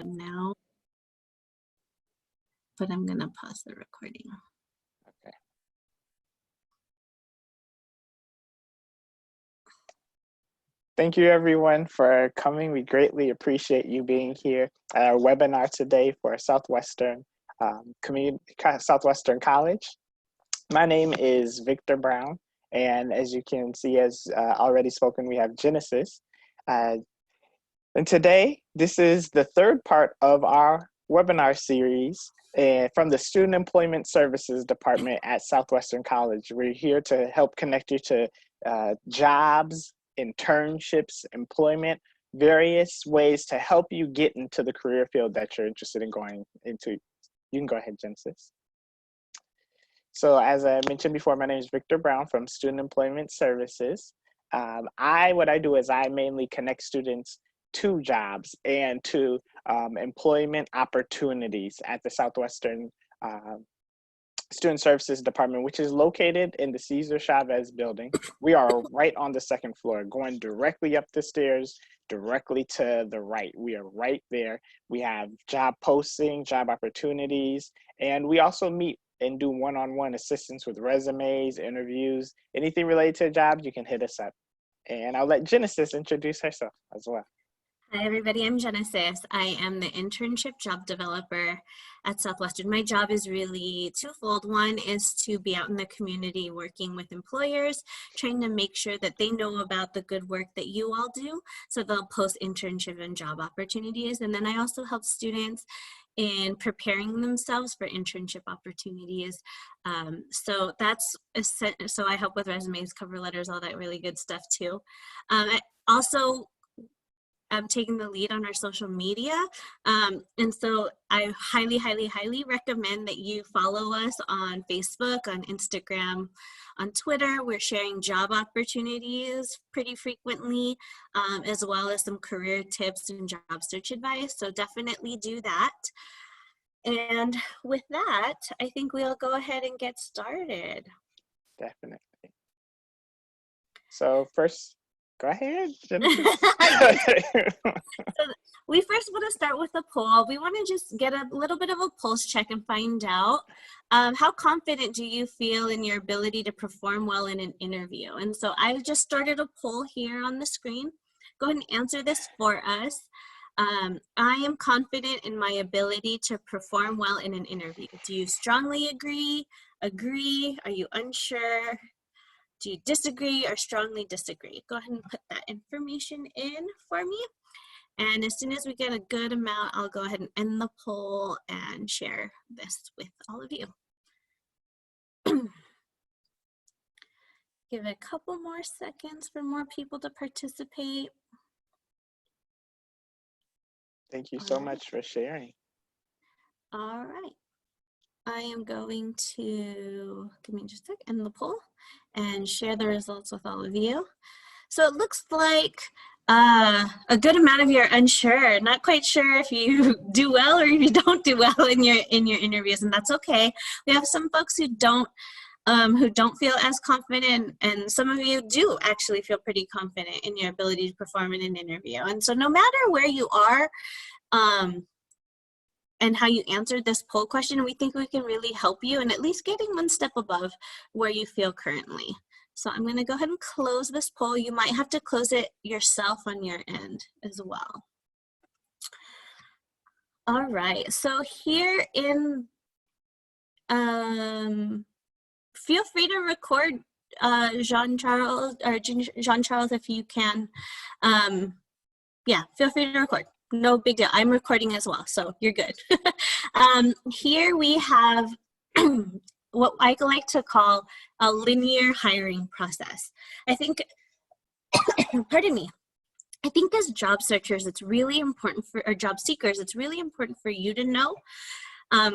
now, but I'm gonna pause the recording. Okay. Thank you everyone for coming. We greatly appreciate you being here at our webinar today for Southwestern Southwestern College. My name is Victor Brown, and as you can see, as already spoken, we have Genesis. And today, this is the third part of our webinar series from the Student Employment Services Department at Southwestern College. We're here to help connect you to jobs, internships, employment, various ways to help you get into the career field that you're interested in going into. You can go ahead, Genesis. So as I mentioned before, my name is Victor Brown from Student Employment Services. What I do is I mainly connect students to jobs and to employment opportunities at the Southwestern Student Services Department, which is located in the Cesar Chavez building. We are right on the second floor, going directly up the stairs, directly to the right. We are right there. We have job posting, job opportunities, and we also meet and do one-on-one assistance with resumes, interviews, anything related to jobs, you can hit us up. And I'll let Genesis introduce herself as well. Hi everybody, I'm Genesis. I am the internship job developer at Southwestern. My job is really twofold. One is to be out in the community working with employers, trying to make sure that they know about the good work that you all do, so they'll post internship and job opportunities. And then I also help students in preparing themselves for internship opportunities. So I help with resumes, cover letters, all that really good stuff too. I also I'm taking the lead on our social media. And so I highly, highly, highly recommend that you follow us on Facebook, on Instagram, on Twitter. We're sharing job opportunities pretty frequently, as well as some career tips and job search advice. So definitely do that. And with that, I think we'll go ahead and get started. Definitely. So first, go ahead. So we first want to start with a poll. We want to just get a little bit of a pulse check and find out how confident do you feel in your ability to perform well in an interview? And so I just started a poll here on the screen. Go ahead and answer this for us. I am confident in my ability to perform well in an interview. Do you strongly agree? Agree? Are you unsure? Do you disagree or strongly disagree? Go ahead and put that information in for me. And as soon as we get a good amount, I'll go ahead and end the poll and share this with all of you. Give it a couple more seconds for more people to participate. Thank you so much for sharing. All right. I am going to, give me just a sec, end the poll and share the results with all of you. So it looks like a good amount of you are unsure, not quite sure if you do well or if you don't do well in your interviews, and that's okay. We have some folks who don't feel as confident, and some of you do actually feel pretty confident in your ability to perform in an interview. And so no matter where you are, and how you answered this poll question, we think we can really help you in at least getting one step above where you feel currently. So I'm going to go ahead and close this poll. You might have to close it yourself on your end as well. All right, so here in, feel free to record Jean-Charles if you can. Yeah, feel free to record. No big deal. I'm recording as well, so you're good. Here we have what I like to call a linear hiring process. I think, pardon me, I think as job searchers, it's really important for, or job seekers, it's really important for you to know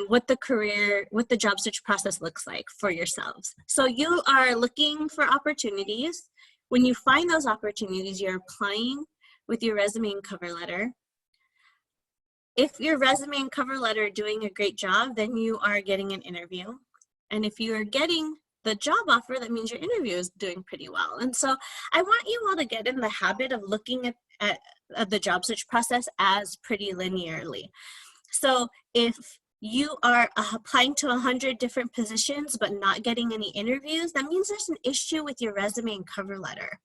what the job search process looks like for yourselves. So you are looking for opportunities. When you find those opportunities, you're applying with your resume and cover letter. If your resume and cover letter are doing a great job, then you are getting an interview. And if you are getting the job offer, that means your interview is doing pretty well. And so I want you all to get in the habit of looking at the job search process as pretty linearly. So if you are applying to 100 different positions but not getting any interviews, that means there's an issue with your resume and cover letter.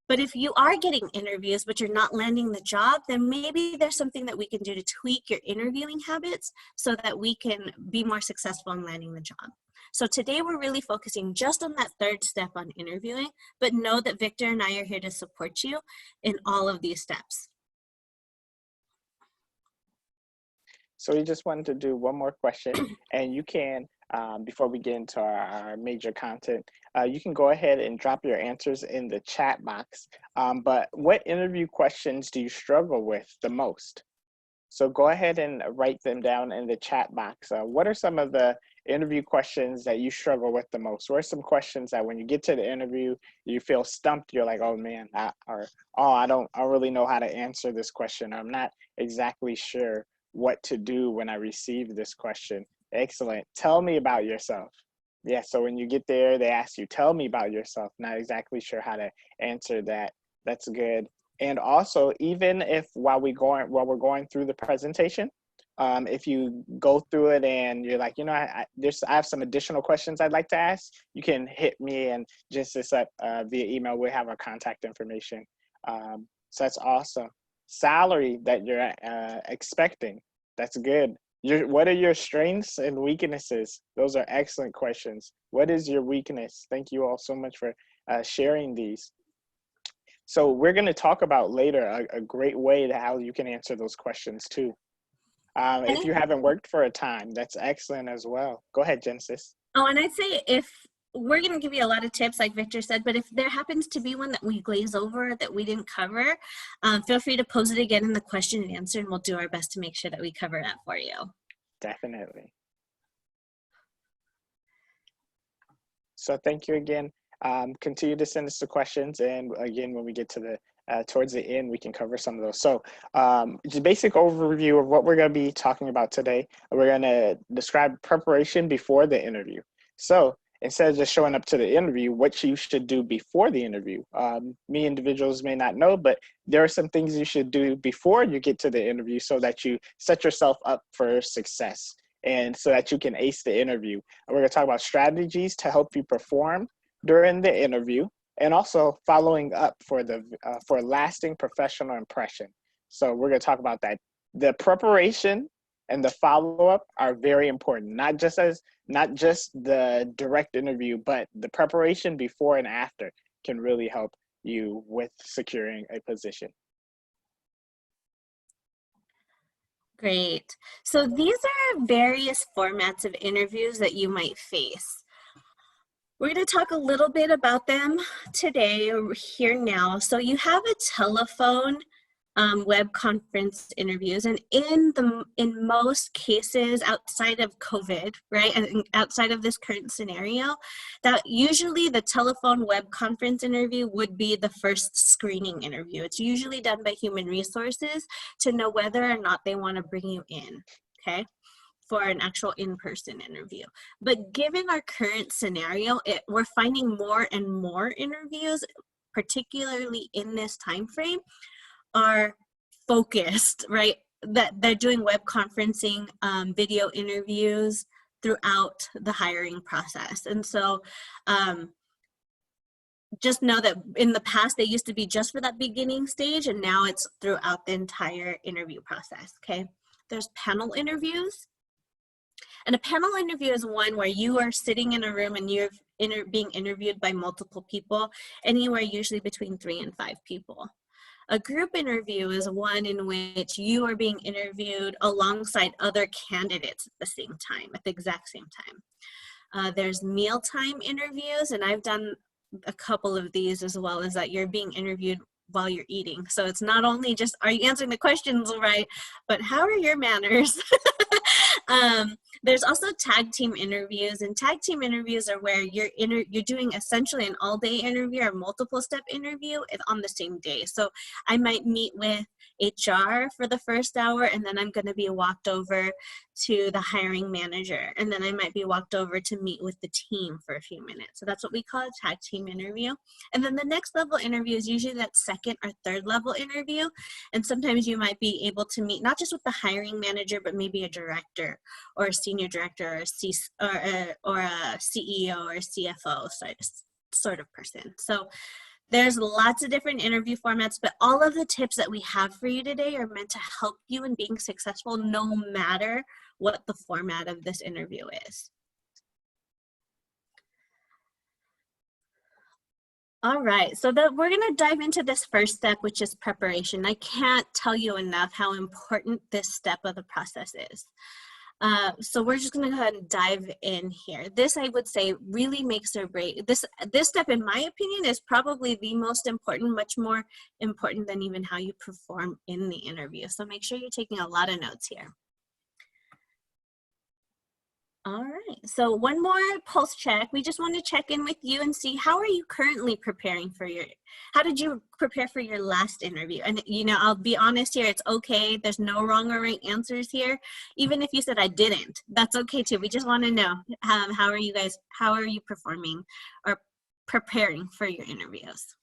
But if you are getting interviews but you're not landing the job, then maybe there's something that we can do to tweak your interviewing habits so that we can be more successful in landing the job. So today we're really focusing just on that third step on interviewing, but know that Victor and I are here to support you in all of these steps. So we just wanted to do one more question, and you can, before we get into our major content, you can go ahead and drop your answers in the chat box. But what interview questions do you struggle with the most? So go ahead and write them down in the chat box. What are some of the interview questions that you struggle with the most? What are some questions that when you get to the interview, you feel stumped, you're like, oh man, I don't really know how to answer this question. I'm not exactly sure what to do when I receive this question. Excellent. Tell me about yourself. Yeah, so when you get there, they ask you, tell me about yourself. Not exactly sure how to answer that. That's good. And also, even if while we're going through the presentation, if you go through it and you're like, you know, I have some additional questions I'd like to ask, you can hit me and just set up via email. We'll have our contact information. So that's awesome. Salary that you're expecting, that's good. What are your strengths and weaknesses? Those are excellent questions. What is your weakness? Thank you all so much for sharing these. So we're going to talk about later a great way to how you can answer those questions too. If you haven't worked for a time, that's excellent as well. Go ahead, Genesis. Oh, and I'd say if we're going to give you a lot of tips, like Victor said, but if there happens to be one that we glaze over that we didn't cover, feel free to pose it again in the question and answer, and we'll do our best to make sure that we cover that for you. Definitely. So thank you again. Continue to send us the questions, and again, when we get to the towards the end, we can cover some of those. So just a basic overview of what we're going to be talking about today. We're going to describe preparation before the interview. So instead of just showing up to the interview, what you should do before the interview. Me individuals may not know, but there are some things you should do before you get to the interview so that you set yourself up for success and so that you can ace the interview. We're going to talk about strategies to help you perform during the interview, and also following up for for lasting professional impression. So we're going to talk about that. The preparation and the follow-up are very important, not just the direct interview, but the preparation before and after can really help you with securing a position. Great. So these are various formats of interviews that you might face. We're going to talk a little bit about them today, or here now. So you have a telephone web conference interviews, and in most cases outside of COVID, right, and outside of this current scenario, that usually the telephone web conference interview would be the first screening interview. It's usually done by human resources to know whether or not they want to bring you in, okay, for an actual in-person interview. But given our current scenario, we're finding more and more interviews, particularly in this time frame, are focused, right? That they're doing web conferencing, video interviews throughout the hiring process. And so just know that in the past, they used to be just for that beginning stage, and now it's throughout the entire interview process, okay? There's panel interviews. And a panel interview is one where you are sitting in a room and you're being interviewed by multiple people, anywhere usually between 3 and 5 people. A group interview is one in which you are being interviewed alongside other candidates at the same time, at the exact same time. There's mealtime interviews, and I've done a couple of these as well, as that you're being interviewed while you're eating. So it's not only just, are you answering the questions right, but how are your manners? There's also tag team interviews, and tag team interviews are where you're doing essentially an all-day interview or multiple step interview on the same day. So I might meet with HR for the first hour, and then I'm going to be walked over to the hiring manager, and then I might be walked over to meet with the team for a few minutes. So that's what we call a tag team interview. And then the next level interview is usually that second or third level interview, and sometimes you might be able to meet not just with the hiring manager, but maybe a director or a senior director or a CEO or a CFO sort of person. So there's lots of different interview formats, but all of the tips that we have for you today are meant to help you in being successful no matter what the format of this interview is. All right, so we're gonna dive into this first step, which is preparation. I can't tell you enough how important this step of the process is. So we're just gonna go ahead and dive in here. This, I would say, really makes or break. This step, in my opinion, is probably the most important, much more important than even how you perform in the interview. So make sure you're taking a lot of notes here. All right, so one more pulse check. We just want to check in with you and see, how are you currently preparing for how did you prepare for your last interview? And I'll be honest here, it's okay. There's no wrong or right answers here. Even if you said I didn't, that's okay too. We just want to know, how are you performing or preparing for your interviews?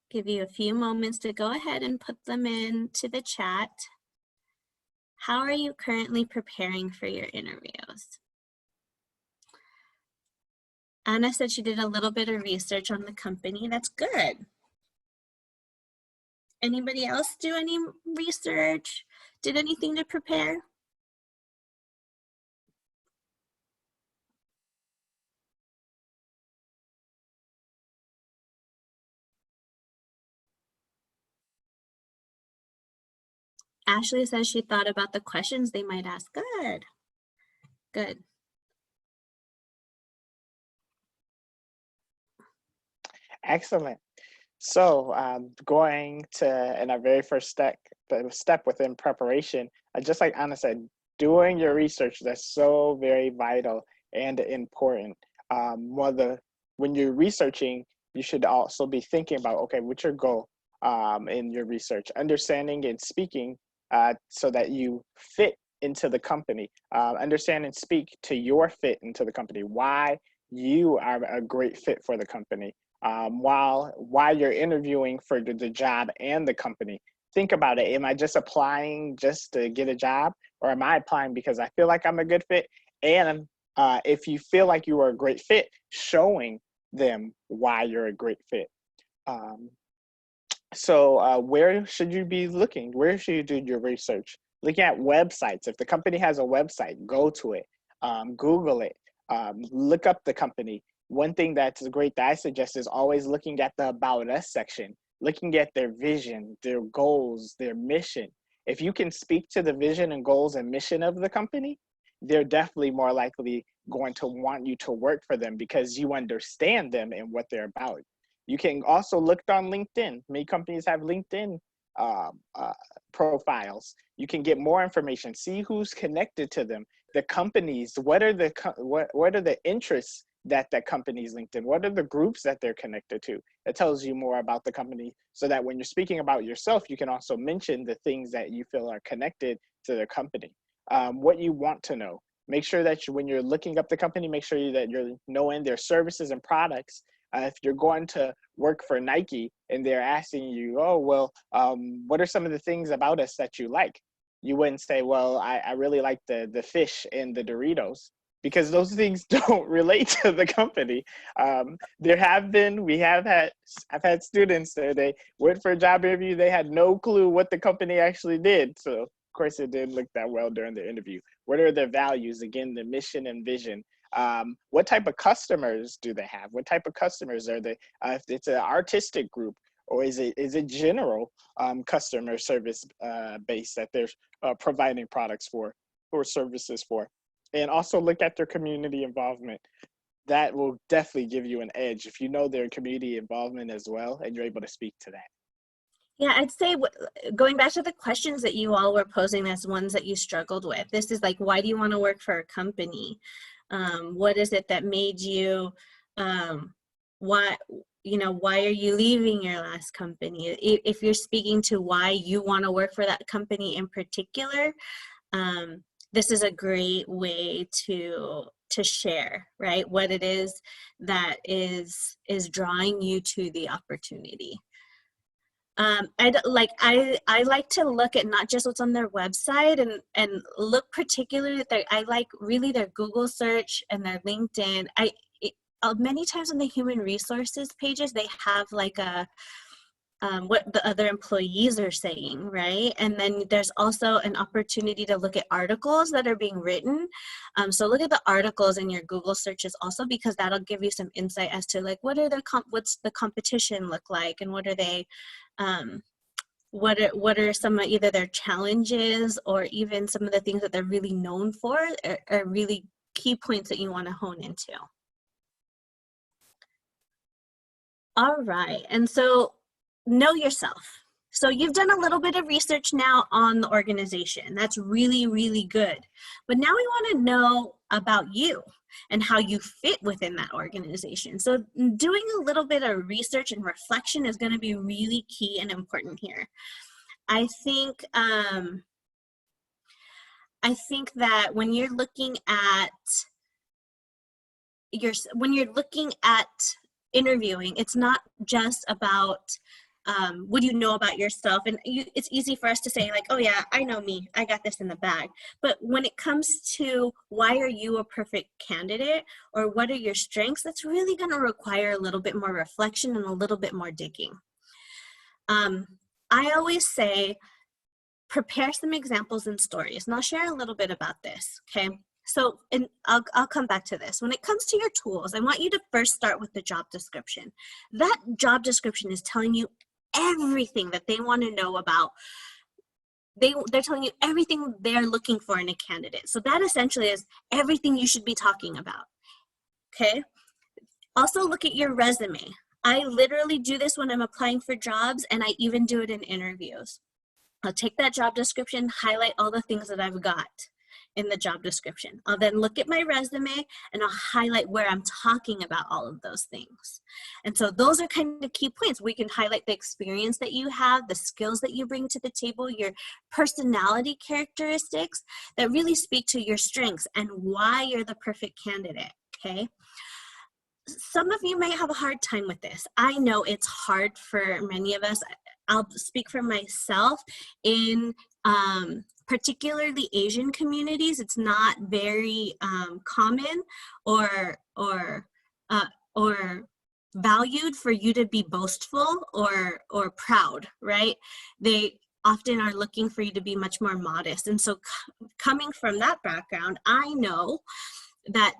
Give you a few moments to go ahead and put them into the chat. How are you currently preparing for your interviews? Anna said she did a little bit of research on the company. That's good. Anybody else do any research? Did anything to prepare? Ashley says she thought about the questions they might ask. Good. Good. Excellent. So going to, in our very first step within preparation, just like Anna said, doing your research, that's so very vital and important. When you're researching, you should also be thinking about, okay, what's your goal in your research, understanding and speaking so that you fit into the company, understand and speak to your fit into the company, why you are a great fit for the company. While you're interviewing for the job and the company, think about it. Am I just applying just to get a job, or am I applying because I feel like I'm a good fit? And if you feel like you are a great fit, showing them why you're a great fit. So where should you be looking? Where should you do your research? Looking at websites. If the company has a website, go to it, Google it, look up the company. One thing that's great that I suggest is always looking at the About Us section, looking at their vision, their goals, their mission. If you can speak to the vision and goals and mission of the company, they're definitely more likely going to want you to work for them because you understand them and what they're about. You can also look on LinkedIn. Many companies have LinkedIn profiles. You can get more information, see who's connected to them, the companies, what are the interests that company's linked in, what are the groups that they're connected to. It tells you more about the company so that when you're speaking about yourself, you can also mention the things that you feel are connected to the company. What you want to know. Make sure that when you're looking up the company, make sure that you're knowing their services and products. If you're going to work for Nike and they're asking you, oh, well, what are some of the things about us that you like? You wouldn't say, well, I really like the fish and the Doritos, because those things don't relate to the company. I've had students that they went for a job interview, they had no clue what the company actually did. So of course it didn't look that well during the interview. What are their values? Again, the mission and vision. What type of customers do they have? What type of customers are they? If it's an artistic group, or is it general customer service base that they're providing products for or services for? And also look at their community involvement. That will definitely give you an edge if you know their community involvement as well, and you're able to speak to that. Yeah, I'd say going back to the questions that you all were posing as ones that you struggled with. This is like, why do you want to work for a company? What is it that made you why, why are you leaving your last company? If you're speaking to why you want to work for that company in particular, this is a great way to share, right, what it is that is drawing you to the opportunity. I like to look at not just what's on their website and look particularly at I like really their Google search and their LinkedIn. Many times on the human resources pages, they have like what the other employees are saying, right? And then there's also an opportunity to look at articles that are being written. So look at the articles in your Google searches also, because that'll give you some insight as to like what's the competition look like, and what are they, what are some of either their challenges or even some of the things that they're really known for, are really key points that you want to hone into. All right, and so know yourself. So you've done a little bit of research now on the organization. That's really, really good. But now we want to know about you and how you fit within that organization. So doing a little bit of research and reflection is going to be really key and important here. I think that when you're looking at interviewing, it's not just about what do you know about yourself? And it's easy for us to say like, oh yeah, I know me, I got this in the bag. But when it comes to why are you a perfect candidate, or what are your strengths, that's really going to require a little bit more reflection and a little bit more digging. I always say, prepare some examples and stories, and I'll share a little bit about this, okay? So, and I'll come back to this. When it comes to your tools, I want you to first start with the job description. That job description is telling you everything that they want to know about. They're telling you everything they're looking for in a candidate. So that essentially is everything you should be talking about, okay? Also look at your resume. I literally do this when I'm applying for jobs, and I even do it in interviews. I'll take that job description, highlight all the things that I've got in the job description. I'll then look at my resume and I'll highlight where I'm talking about all of those things. And so those are kind of key points. We can highlight the experience that you have, the skills that you bring to the table, your personality characteristics that really speak to your strengths and why you're the perfect candidate, okay? Some of you may have a hard time with this. I know it's hard for many of us. I'll speak for myself. In particularly Asian communities, it's not very common or valued for you to be boastful or proud, right? They often are looking for you to be much more modest. And so coming from that background, I know that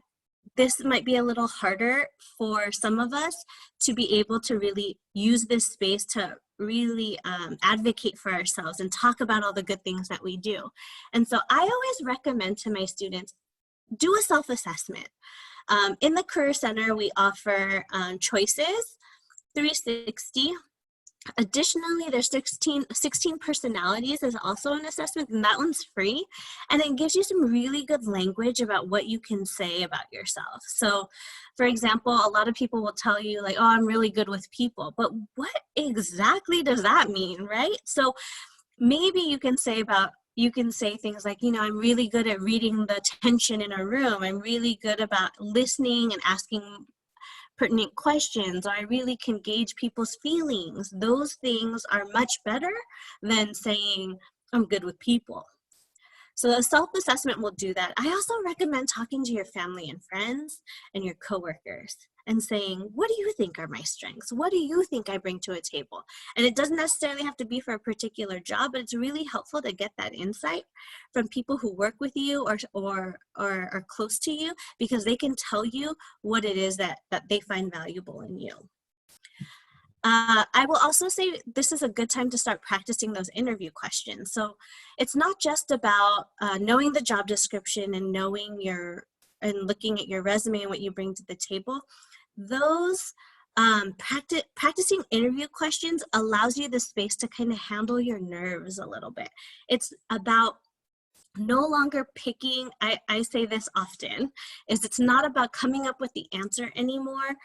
this might be a little harder for some of us to be able to really use this space to really advocate for ourselves and talk about all the good things that we do. And so I always recommend to my students, do a self-assessment. In the Career Center, we offer choices, 360. Additionally, there's 16 personalities is also an assessment, and that one's free. And it gives you some really good language about what you can say about yourself. So, for example, a lot of people will tell you like, oh, I'm really good with people. But what exactly does that mean, right? So maybe you can say things like, I'm really good at reading the tension in a room. I'm really good about listening and asking pertinent questions, or I really can gauge people's feelings. Those things are much better than saying I'm good with people. So the self-assessment will do that. I also recommend talking to your family and friends and your coworkers and saying, what do you think are my strengths? What do you think I bring to a table? And it doesn't necessarily have to be for a particular job, but it's really helpful to get that insight from people who work with you or are close to you, because they can tell you what it is that they find valuable in you. I will also say this is a good time to start practicing those interview questions. So it's not just about knowing the job description and and looking at your resume and what you bring to the table. Those practicing interview questions allows you the space to kind of handle your nerves a little bit. It's about no longer picking, I say this often, it's not about coming up with the answer anymore,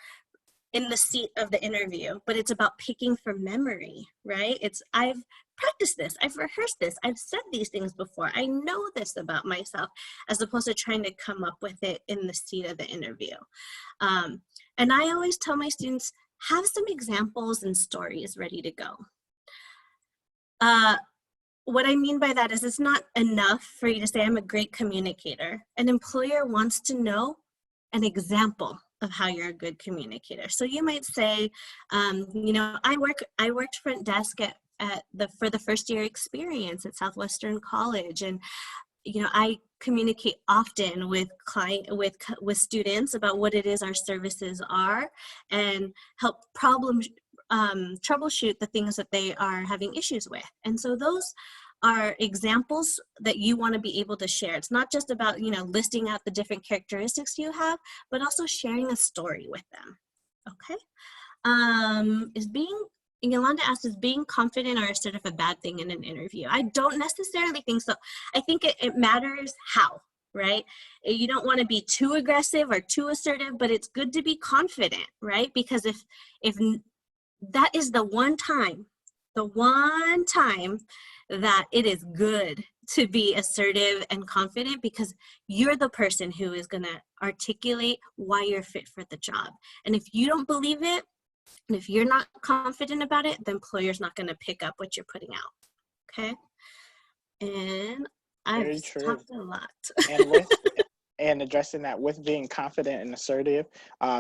in the seat of the interview, but it's about picking from memory, right? It's, I've practiced this, I've rehearsed this, I've said these things before, I know this about myself, as opposed to trying to come up with it in the seat of the interview. And I always tell my students, have some examples and stories ready to go. What I mean by that is it's not enough for you to say, I'm a great communicator. An employer wants to know an example of how you're a good communicator. So you might say, you know, I worked front desk for the first year experience at Southwestern College, and you know, I communicate often with students about what it is our services are, and help troubleshoot the things that they are having issues with. And so those are examples that you want to be able to share. It's not just about, you know, listing out the different characteristics you have, but also sharing a story with them. Okay. Yolanda asked, is being confident or assertive a bad thing in an interview? I don't necessarily think so. I think it matters how, right? You don't want to be too aggressive or too assertive, but it's good to be confident, right? Because if that is the one time that it is good to be assertive and confident, because you're the person who is going to articulate why you're fit for the job. And if you don't believe it, and if you're not confident about it, the employer's not going to pick up what you're putting out. Okay. And I've talked a lot. And addressing that with being confident and assertive,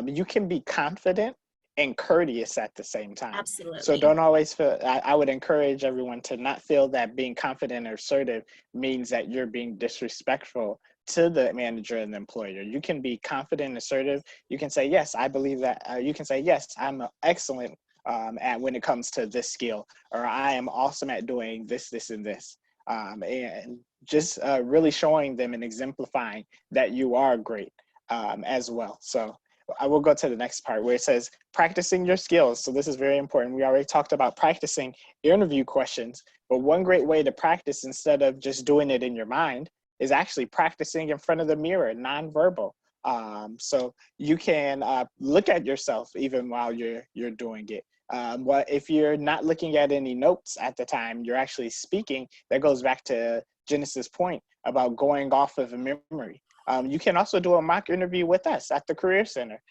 you can be confident and courteous at the same time. Absolutely. So don't always feel, I would encourage everyone to not feel that being confident or assertive means that you're being disrespectful to the manager and the employer. You can be confident and assertive. You can say, yes, I believe that. You can say, yes, I'm excellent at when it comes to this skill, or I am awesome at doing this, this, and this. And just really showing them and exemplifying that you are great as well. So I will go to the next part where it says practicing your skills. So this is very important. We already talked about practicing interview questions, but one great way to practice instead of just doing it in your mind is actually practicing in front of the mirror, nonverbal. So you can look at yourself even while you're doing it. Well, if you're not looking at any notes at the time you're actually speaking, that goes back to Genesis' point about going off of a memory. You can also do a mock interview with us at the Career Center,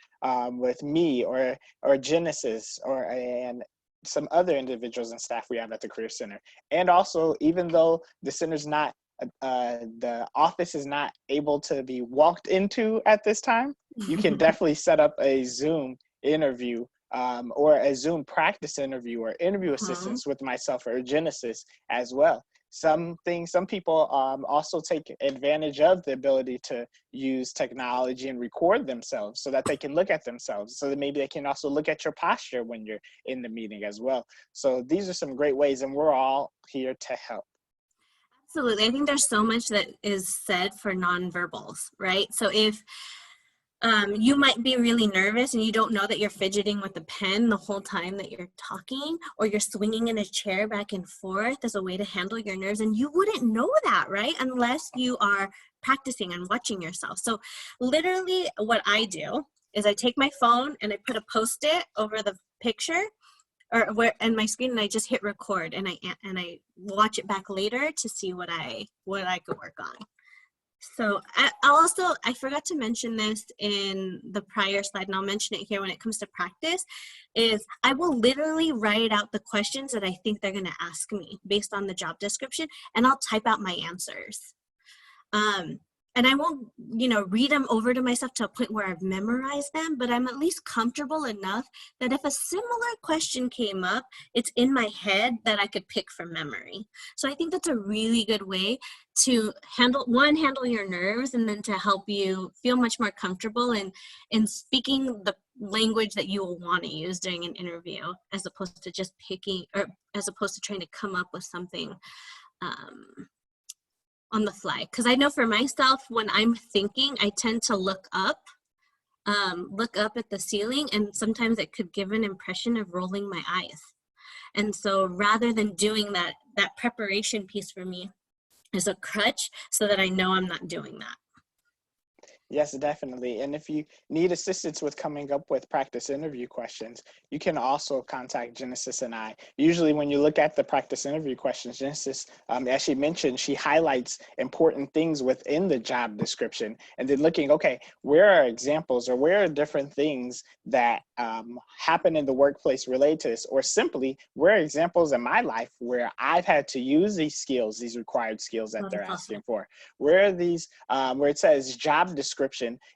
with me or Genesis and some other individuals and staff we have at the Career Center. And also, even though the center's not, the office is not able to be walked into at this time, you can definitely set up a Zoom interview or a Zoom practice interview or interview assistance with myself or Genesis as well. Some people also take advantage of the ability to use technology and record themselves so that they can look at themselves. So that maybe they can also look at your posture when you're in the meeting as well. So these are some great ways, and we're all here to help. Absolutely. I think there's so much that is said for nonverbals, right? So if you might be really nervous and you don't know that you're fidgeting with the pen the whole time that you're talking, or you're swinging in a chair back and forth as a way to handle your nerves, and you wouldn't know that, right? Unless you are practicing and watching yourself. So literally what I do is I take my phone and I put a Post-it over the picture and my screen, and I just hit record, and I watch it back later to see what I could work on. So I forgot to mention this in the prior slide, and I'll mention it here when it comes to practice, is I will literally write out the questions that I think they're going to ask me based on the job description, and I'll type out my answers. And I won't, read them over to myself to a point where I've memorized them, but I'm at least comfortable enough that if a similar question came up, it's in my head that I could pick from memory. So I think that's a really good way to handle your nerves, and then to help you feel much more comfortable in speaking the language that you will want to use during an interview, as opposed to just as opposed to trying to come up with something on the fly. Because I know for myself, when I'm thinking, I tend to look up at the ceiling, and sometimes it could give an impression of rolling my eyes. And so rather than doing that preparation piece for me is a crutch, so that I know I'm not doing that. Yes, definitely. And if you need assistance with coming up with practice interview questions, you can also contact Genesis and I. Usually when you look at the practice interview questions, Genesis, as she mentioned, she highlights important things within the job description. And then looking, okay, where are examples or where are different things that happen in the workplace related to this? Or simply, where are examples in my life where I've had to use these skills, these required skills that Oh, they're that's awesome. asking for? Where are these, where it says job description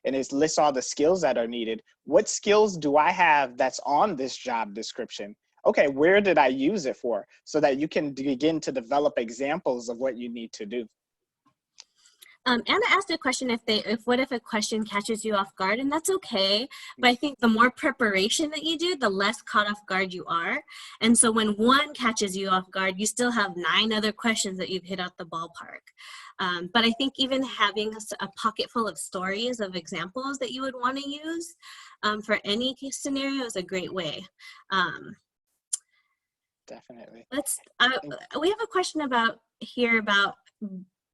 and it lists all the skills that are needed. What skills do I have that's on this job description? Okay, where did I use it for? So that you can begin to develop examples of what you need to do. Anna asked a question, what if a question catches you off guard, and that's okay. But I think the more preparation that you do, the less caught off guard you are. And so when one catches you off guard, you still have 9 other questions that you've hit out the ballpark. But I think even having a pocket full of stories of examples that you would want to use for any case scenario is a great way. Definitely. We have a question about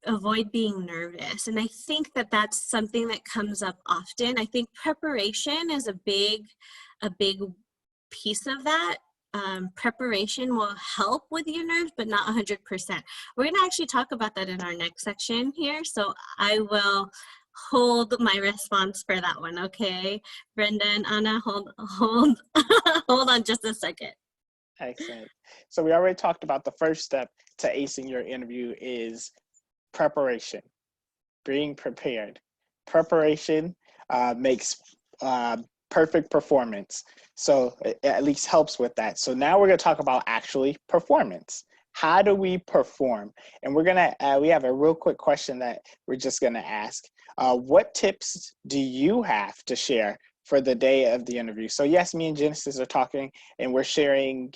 avoid being nervous, and I think that that's something that comes up often. I think preparation is a big piece of that. Preparation will help with your nerves, but not 100%. We're going to actually talk about that in our next section here, so I will hold my response for that one. Okay, Brenda and Anna, hold hold on just a second. Excellent. So we already talked about the first step to acing your interview is preparation, being prepared. Preparation makes perfect performance. So it at least helps with that. So now we're going to talk about actually performance. How do we perform? And we're going to, we have a real quick question that we're just going to ask. What tips do you have to share for the day of the interview? So yes, me and Genesis are talking and we're sharing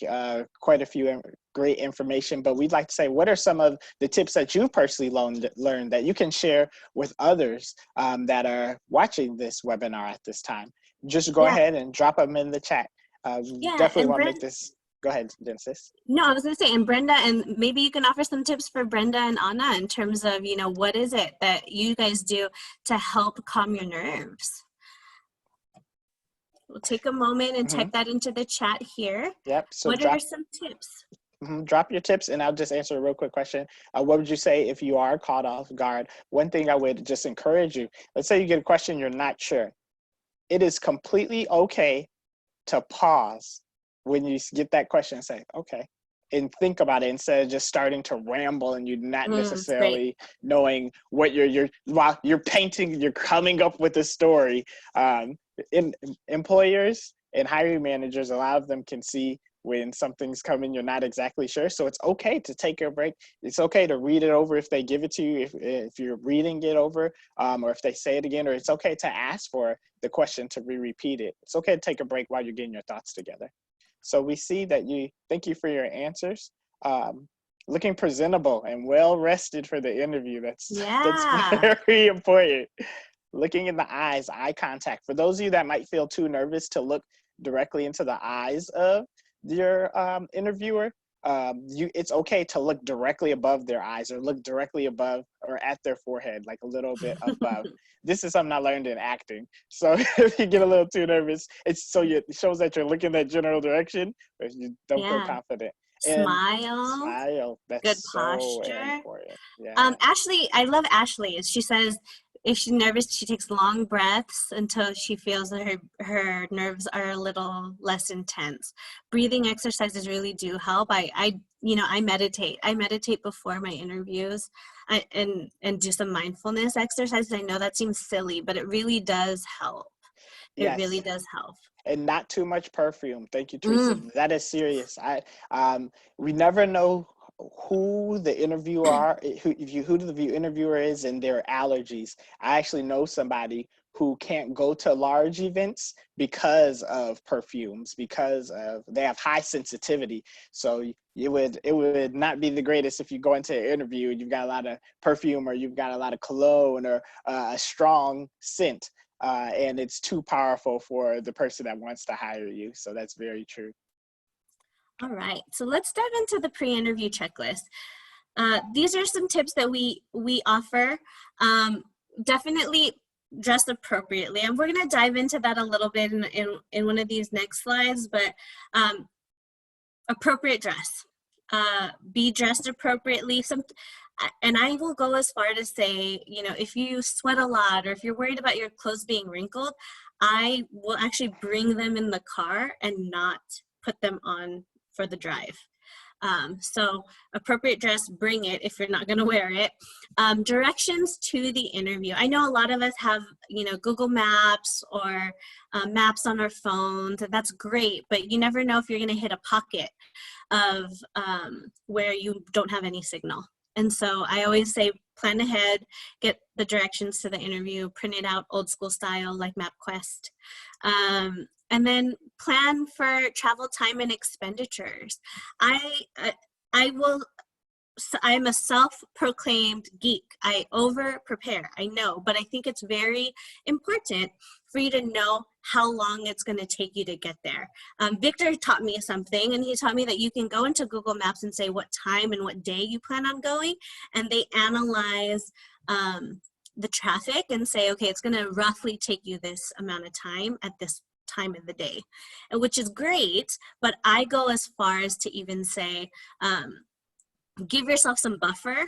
quite a few great information, but we'd like to say, what are some of the tips that you personally learned that you can share with others that are watching this webinar at this time? Just go ahead and drop them in the chat. Definitely want to make this, go ahead, Genesis. No, I was going to say, and Brenda, and maybe you can offer some tips for Brenda and Anna in terms of, what is it that you guys do to help calm your nerves? We'll take a moment and type that into the chat here. Yep. So what are some tips? Drop your tips and I'll just answer a real quick question. What would you say if you are caught off guard? One thing I would just encourage you, let's say you get a question you're not sure. It is completely okay to pause when you get that question and say, okay, and think about it instead of just starting to ramble and you're not necessarily knowing what while you're painting, you're coming up with a story. Employers and hiring managers, a lot of them can see when something's coming, you're not exactly sure. So it's okay to take a break. It's okay to read it over if they give it to you, if you're reading it over, or if they say it again, or it's okay to ask for the question to repeat it. It's okay to take a break while you're getting your thoughts together. So we see that thank you for your answers. Looking presentable and well rested for the interview. That's very important. Looking in the eyes, eye contact. For those of you that might feel too nervous to look directly into the eyes of your interviewer, it's okay to look directly above their eyes or look directly above or at their forehead, like a little bit above. This is something I learned in acting. So if you get a little too nervous, it shows that you're looking that general direction, but you don't feel confident. And smile. That's good so posture. important. Yeah. Ashley, I love Ashley. She says if she's nervous, she takes long breaths until she feels that her nerves are a little less intense. Breathing exercises really do help. I meditate. I meditate before my interviews and do some mindfulness exercises. I know that seems silly, but it really does help. It really does help. And not too much perfume. Thank you, Teresa. That is serious. We never know who the interviewer is and their allergies. I actually know somebody who can't go to large events because of perfumes, because they have high sensitivity. So it would not be the greatest if you go into an interview and you've got a lot of perfume or you've got a lot of cologne or a strong scent. And it's too powerful for the person that wants to hire you. So that's very true. All right, so let's dive into the pre-interview checklist. These are some tips that we offer. Definitely dress appropriately. And we're going to dive into that a little bit in one of these next slides, but appropriate dress. Be dressed appropriately. And I will go as far to say, you know, if you sweat a lot or if you're worried about your clothes being wrinkled, I will actually bring them in the car and not put them on for the drive. So appropriate dress, bring it if you're not going to wear it. Directions to the interview. I know a lot of us have, you know, Google Maps or maps on our phones. That's great, but you never know if you're going to hit a pocket of where you don't have any signal. And so I always say, plan ahead, get the directions to the interview, print it out old school style like MapQuest. And then plan for travel time and expenditures. I'm a self-proclaimed geek. I over-prepare, I know, but I think it's very important for you to know how long it's going to take you to get there. Victor taught me something, and he taught me that you can go into Google Maps and say what time and what day you plan on going, and they analyze the traffic and say, okay, it's going to roughly take you this amount of time at this time of the day, which is great, but I go as far as to even say, give yourself some buffer,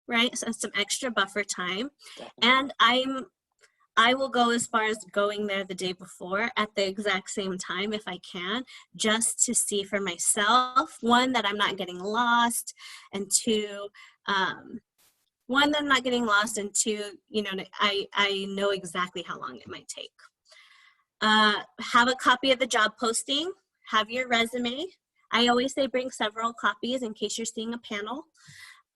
right? So some extra buffer time. And I will go as far as going there the day before at the exact same time if I can, just to see for myself, one, that I'm not getting lost, and two, one, that I'm not getting lost, and two, you know, I know exactly how long it might take. Have a copy of the job posting, have your resume. I always say bring several copies in case you're seeing a panel.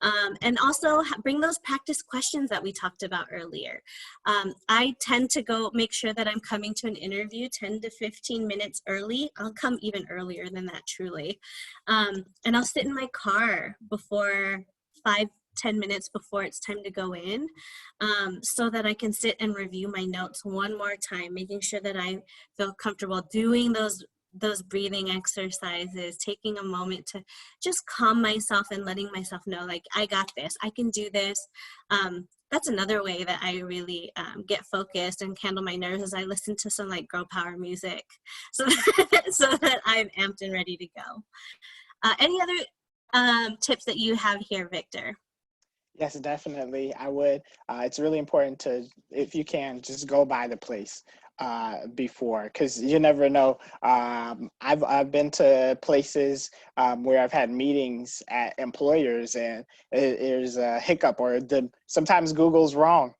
And also bring those practice questions that we talked about earlier. I tend to go make sure that I'm coming to an interview 10 to 15 minutes early. I'll come even earlier than that, truly. And I'll sit in my car before 5-10 minutes before it's time to go in, so that I can sit and review my notes one more time, making sure that I feel comfortable doing those breathing exercises, taking a moment to just calm myself and letting myself know, like, I got this, I can do this. That's another way that I really get focused and handle my nerves, is I listen to some like girl power music, so that I'm amped and ready to go. Any other tips that you have here, Victor? Yes, definitely. I would. It's really important to, if you can, just go by the place before, because you never know. I've been to places where I've had meetings at employers, and there's a hiccup, or sometimes Google's wrong.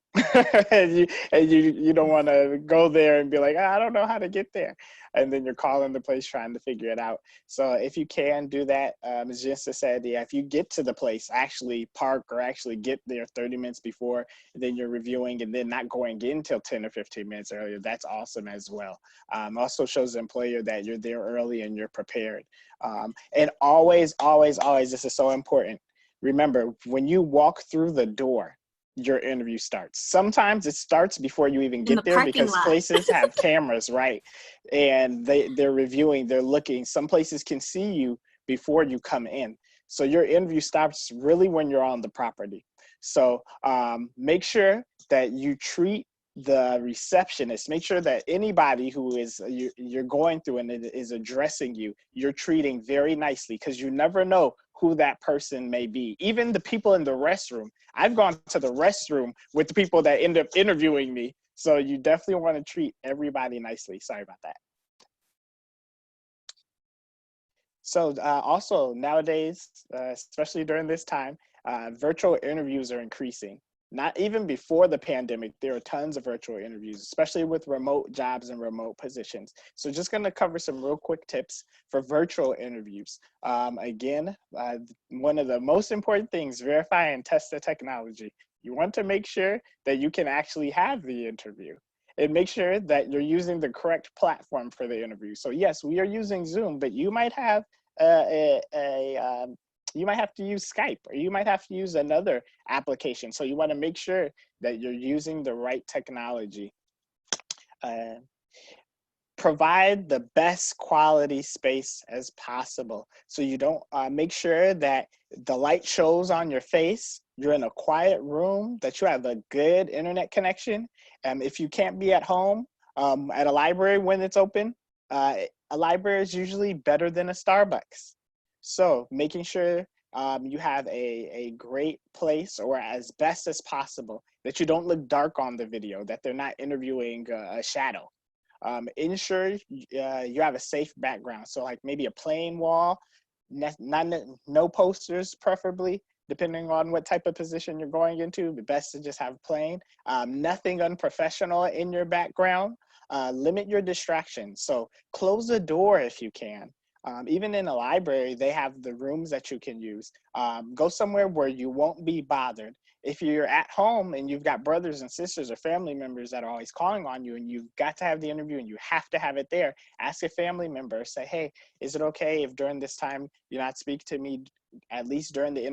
and you don't want to go there and be like, I don't know how to get there, and then you're calling the place trying to figure it out. So if you can do that, as Jessica said, yeah, if you get to the place, actually park or actually get there 30 minutes before, and then you're reviewing and then not going in until 10 or 15 minutes earlier, that's awesome as well. Also shows the employer that you're there early and you're prepared. And always, always, always, this is so important. Remember, when you walk through the door, your interview starts. Sometimes it starts before you even get there, because places have cameras, right? And they're reviewing, they're looking. Some places can see you before you come in. So your interview starts really when you're on the property. So make sure that you treat the receptionist, make sure that anybody who is you're going through and is addressing you, you're treating very nicely, because you never know who that person may be. Even the people in the restroom. I've gone to the restroom with the people that end up interviewing me. So you definitely want to treat everybody nicely. Sorry about that. So also nowadays, especially during this time, virtual interviews are increasing. Not even before the pandemic, there are tons of virtual interviews, especially with remote jobs and remote positions. So just going to cover some real quick tips for virtual interviews. Again, one of the most important things, verify and test the technology. You want to make sure that you can actually have the interview, and make sure that you're using the correct platform for the interview. So yes, we are using Zoom, but you might have you might have to use Skype, or you might have to use another application. So you want to make sure that you're using the right technology. provide the best quality space as possible. So you don't make sure that the light shows on your face, you're in a quiet room, that you have a good internet connection. If you can't be at home, at a library when it's open, a library is usually better than a Starbucks. So making sure you have a great place, or as best as possible, that you don't look dark on the video, that they're not interviewing a shadow. Ensure you have a safe background. So like maybe a plain wall, no posters preferably, depending on what type of position you're going into. The best to just have plain. Nothing unprofessional in your background. Limit your distractions. So close the door if you can. Even in a library, they have the rooms that you can use. Go somewhere where you won't be bothered. If you're at home and you've got brothers and sisters or family members that are always calling on you, and you've got to have the interview and you have to have it there, ask a family member, say, hey, is it okay if during this time you not speak to me, at least during the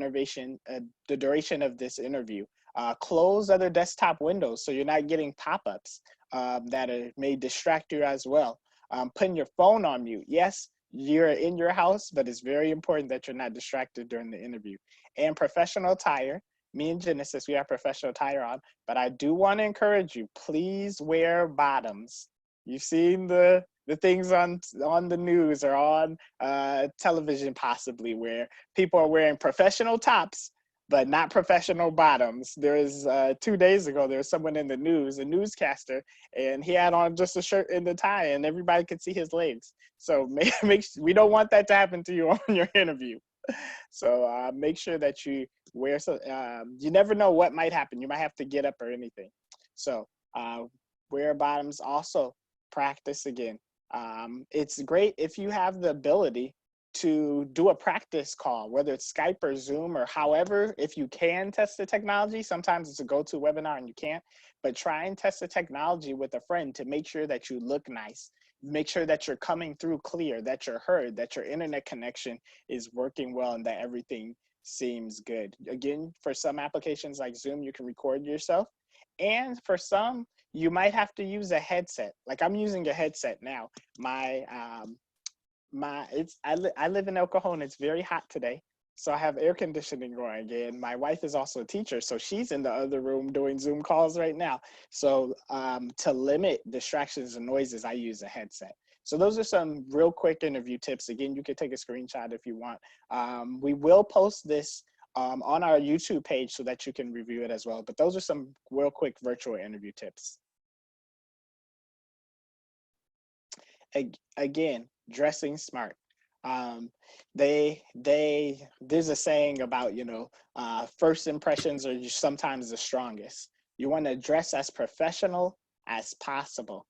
duration of this interview? Close other desktop windows so you're not getting pop-ups that may distract you as well. Putting your phone on mute. Yes, you're in your house, but it's very important that you're not distracted during the interview. And professional attire. Me and Genesis, we have professional attire on, but I do want to encourage you, please wear bottoms. You've seen the things on the news or on television possibly, where people are wearing professional tops, but not professional bottoms. There was 2 days ago, there was someone in the news, a newscaster, and he had on just a shirt and a tie, and everybody could see his legs. So we don't want that to happen to you on your interview. So make sure that you wear, so you never know what might happen. You might have to get up or anything. So wear bottoms. Also practice again. It's great if you have the ability to do a practice call, whether it's Skype or Zoom or however. If you can test the technology, sometimes it's a go-to webinar and you can't, but try and test the technology with a friend to make sure that you look nice. Make sure that you're coming through clear, that you're heard, that your internet connection is working well, and that everything seems good. Again, for some applications like Zoom, you can record yourself. And for some, you might have to use a headset. Like I'm using a headset now. I live in El Cajon. It's very hot today, so I have air conditioning going. And my wife is also a teacher, so she's in the other room doing Zoom calls right now. So to limit distractions and noises, I use a headset. So those are some real quick interview tips. Again, you can take a screenshot if you want. We will post this on our YouTube page so that you can review it as well. But those are some real quick virtual interview tips. Again, dressing smart. There's a saying about, first impressions are sometimes the strongest. You want to dress as professional as possible.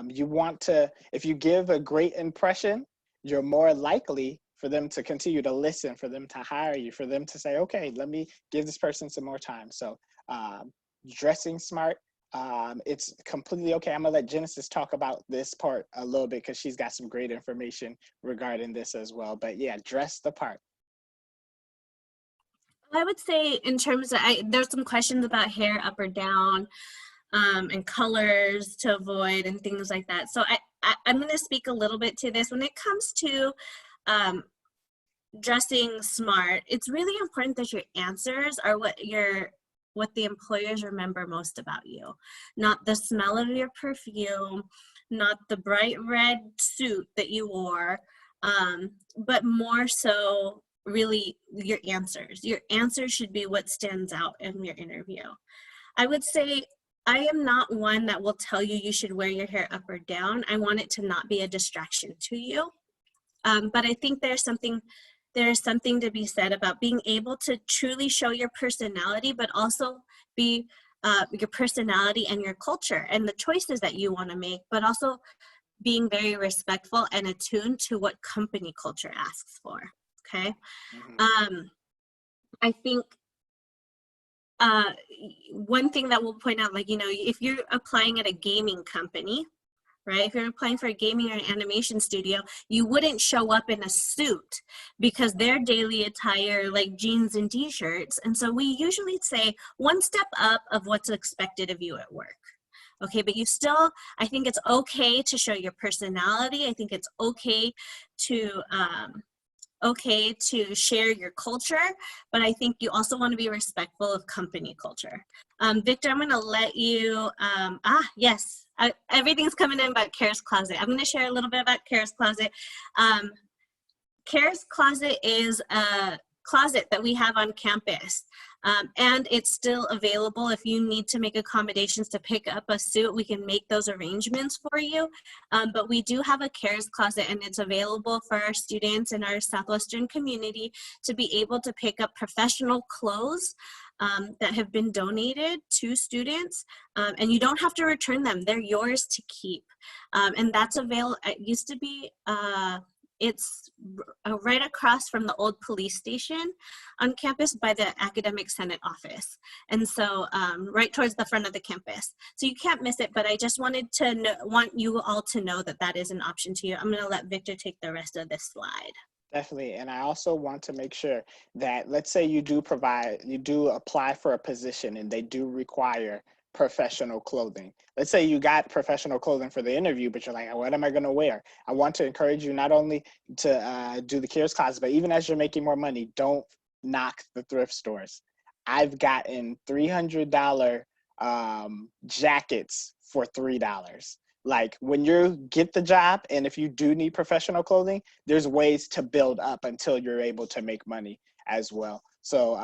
You want to, if you give a great impression, you're more likely for them to continue to listen, for them to hire you, for them to say, okay, let me give this person some more time. So dressing smart. It's completely okay. I'm gonna let Genesis talk about this part a little bit because she's got some great information regarding this as well. But yeah, dress the part. I would say in terms of, there's some questions about hair up or down and colors to avoid and things like that. So I'm going to speak a little bit to this. When it comes to dressing smart, it's really important that your answers are what the employers remember most about you, not the smell of your perfume, not the bright red suit that you wore, but more so really your answers. Your answers should be what stands out in your interview. I would say I am not one that will tell you you should wear your hair up or down. I want it to not be a distraction to you. But I think there's something to be said about being able to truly show your personality, but also be your personality and your culture and the choices that you want to make, but also being very respectful and attuned to what company culture asks for. Okay. I think one thing that we'll point out, if you're applying at a gaming company, right? If you're applying for a gaming or an animation studio, you wouldn't show up in a suit because their daily attire like jeans and t-shirts. And so we usually say one step up of what's expected of you at work. Okay, but you still, I think it's okay to show your personality. I think it's okay to share your culture, but I think you also want to be respectful of company culture. Victor, I'm going to let you, yes, everything's coming in about Kara's Closet. I'm going to share a little bit about Kara's Closet. Kara's Closet is a closet that we have on campus. And it's still available. If you need to make accommodations to pick up a suit, we can make those arrangements for you. But we do have a Cares Closet, and it's available for our students in our Southwestern community to be able to pick up professional clothes that have been donated to students, and you don't have to return them. They're yours to keep. And that's available. It used to be, it's right across from the old police station on campus by the Academic Senate office. And so right towards the front of the campus. So you can't miss it, but I just wanted to want you all to know that that is an option to you. I'm gonna let Victor take the rest of this slide. Definitely. And I also want to make sure that, let's say you do apply for a position and they do require professional clothing. Let's say you got professional clothing for the interview, but you're like, what am I going to wear? I want to encourage you not only to do the Cares Closet, but even as you're making more money, don't knock the thrift stores. I've gotten $300 jackets for $3. Like, when you get the job, and if you do need professional clothing, there's ways to build up until you're able to make money as well. So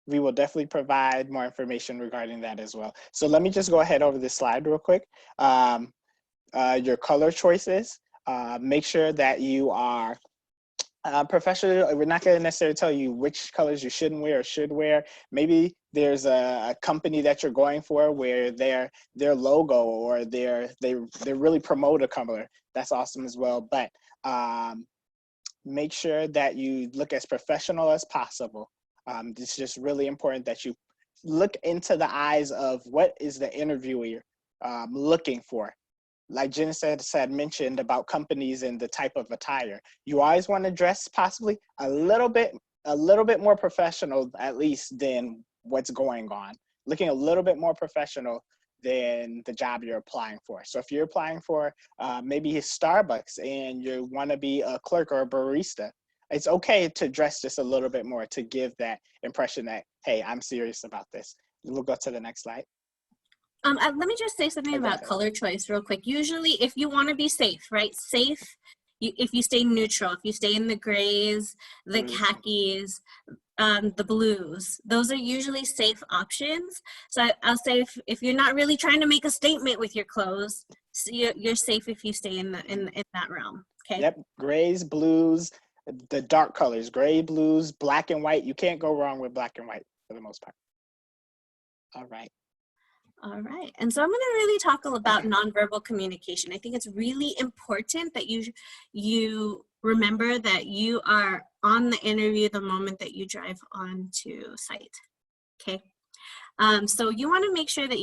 we will definitely provide more information regarding that as well. So let me just go ahead over this slide real quick. Your color choices, make sure that you are professional. We're not going to necessarily tell you which colors you shouldn't wear or should wear. Maybe there's a company that you're going for where their logo or they really promote a color. That's awesome as well. But make sure that you look as professional as possible. It's just really important that you look into the eyes of what is the interviewer looking for. Like Genesis had mentioned about companies and the type of attire, you always want to dress possibly a little bit more professional, at least, than what's going on. Looking a little bit more professional than the job you're applying for. So if you're applying for maybe Starbucks and you want to be a clerk or a barista, it's okay to dress just a little bit more to give that impression that, hey, I'm serious about this. We'll go to the next slide. Let me just say something about color choice real quick. Usually, if you want to be safe, right? Safe, if you stay neutral, if you stay in the grays, the khakis, the blues, those are usually safe options. So I'll say if you're not really trying to make a statement with your clothes, so you're safe if you stay in that realm. Okay. Yep, grays, blues, the dark colors, gray, blues, black and white. You can't go wrong with black and white for the most part. All right. All right, and so I'm going to really talk about nonverbal communication. I think it's really important that you remember that you are on the interview the moment that you drive onto site. Okay, so you want to make sure that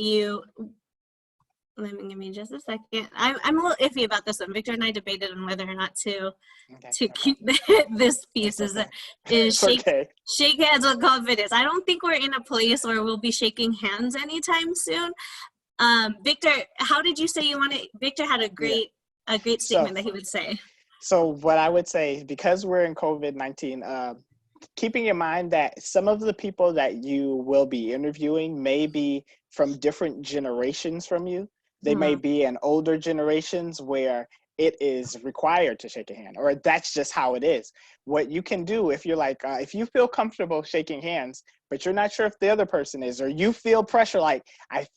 give me just a second. I'm a little iffy about this one. Victor and I debated on whether or not to keep this piece is shake hands with confidence. I don't think we're in a place where we'll be shaking hands anytime soon. Victor, how did you say you wanted? Victor had a great statement that he would say. So what I would say, because we're in COVID-19, keeping in mind that some of the people that you will be interviewing may be from different generations from you. They may be in older generations where it is required to shake a hand, or that's just how it is. What you can do, if you're like, if you feel comfortable shaking hands, but you're not sure if the other person is, or you feel pressure, like,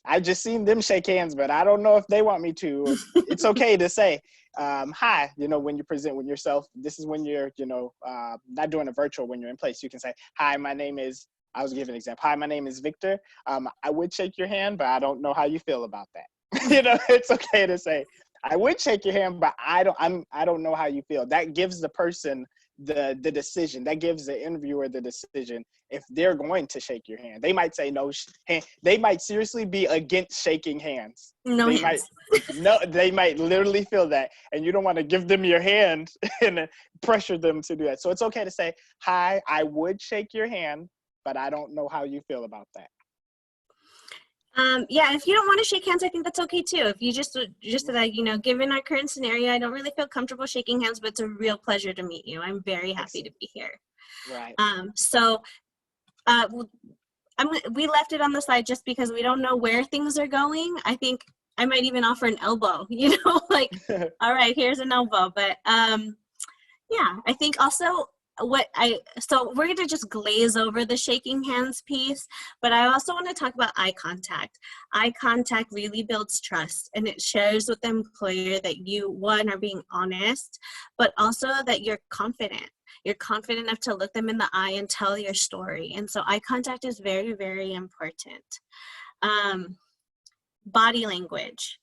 I just seen them shake hands, but I don't know if they want me to, it's okay to say, hi, when you present with yourself. This is when you're, not doing a virtual, when you're in place, you can say, hi, my name is, I was giving an example. Hi, my name is Victor. I would shake your hand, but I don't know how you feel about that. It's okay to say, I would shake your hand, but I don't know how you feel. That gives the person the decision. That gives the interviewer the decision if they're going to shake your hand. They might say no. They might seriously be against shaking hands. They might literally feel that, and you don't want to give them your hand and pressure them to do that. So it's okay to say, hi, I would shake your hand, but I don't know how you feel about that. Yeah, if you don't want to shake hands, I think that's okay too. If you just like, you know, given our current scenario, I don't really feel comfortable shaking hands, but it's a real pleasure to meet you. I'm very happy to Excellent. be here. Right. So uh, we left it on the slide just because we don't know where things are going. I think I might even offer an elbow, you know, like, all right, here's an elbow. But yeah, I think also so we're going to just glaze over the shaking hands piece, but I also want to talk about eye contact. Eye contact really builds trust, and it shares with the employer that you, one, are being honest, but also that you're confident. You're confident enough to look them in the eye and tell your story. And so eye contact is very, very important. Body language.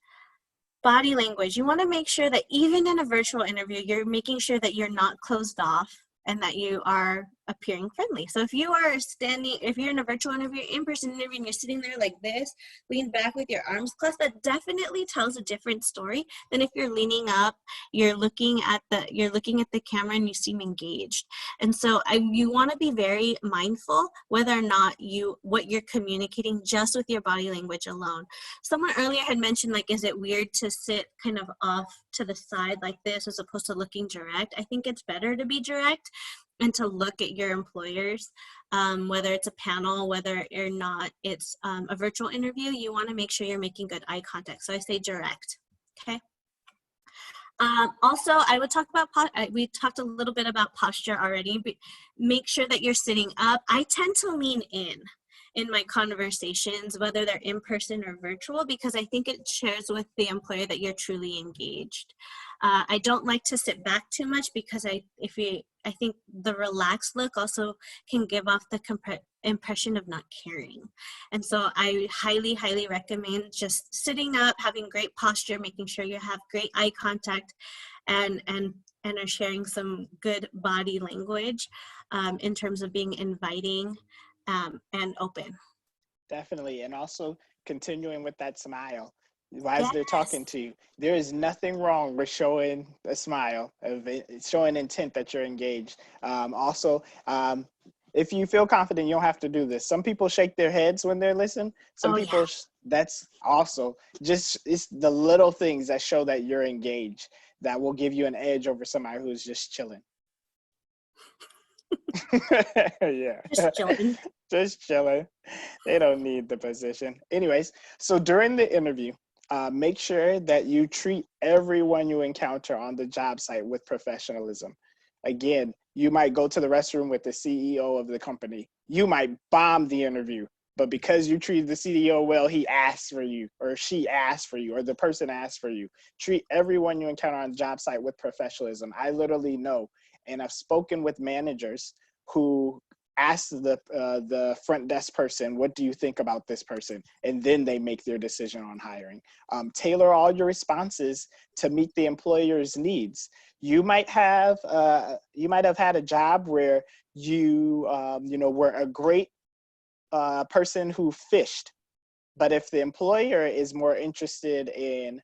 Body language. You want to make sure that even in a virtual interview, you're making sure that you're not closed off and that you are appearing friendly. So if if you're in a virtual interview, in-person interview, and you're sitting there like this, leaned back with your arms crossed, that definitely tells a different story than if you're leaning up, you're looking at the camera and you seem engaged. And so you want to be very mindful whether or not what you're communicating just with your body language alone. Someone earlier had mentioned, like, is it weird to sit kind of off to the side like this as opposed to looking direct? I think it's better to be direct and to look at your employers, whether it's a panel, whether or not it's a virtual interview. You want to make sure you're making good eye contact. So I say direct, okay? Also, I would talk about, we talked a little bit about posture already, but make sure that you're sitting up. I tend to lean in my conversations, whether they're in person or virtual, because I think it shares with the employer that you're truly engaged. I don't like to sit back too much because I think the relaxed look also can give off the impression of not caring. And so I highly, highly recommend just sitting up, having great posture, making sure you have great eye contact, and are sharing some good body language in terms of being inviting and open. Definitely. And also continuing with that smile. As they're Yes. talking to you, there is nothing wrong with showing a smile, showing intent that you're engaged. If you feel confident, you don't have to do this. Some people shake their heads when they're listening. Some Oh, yeah. people, that's also just, it's the little things that show that you're engaged that will give you an edge over somebody who's just chilling. Yeah. Just chilling. Just chilling. They don't need the position. Anyways, so during the interview, make sure that you treat everyone you encounter on the job site with professionalism. Again, you might go to the restroom with the CEO of the company. You might bomb the interview, but because you treated the CEO well, he asked for you, or she asked for you, or the person asked for you. Treat everyone you encounter on the job site with professionalism. I literally know, and I've spoken with managers who ask the front desk person, what do you think about this person? And then they make their decision on hiring. Tailor all your responses to meet the employer's needs. You might have had a job where you were a great person who fished, but if the employer is more interested in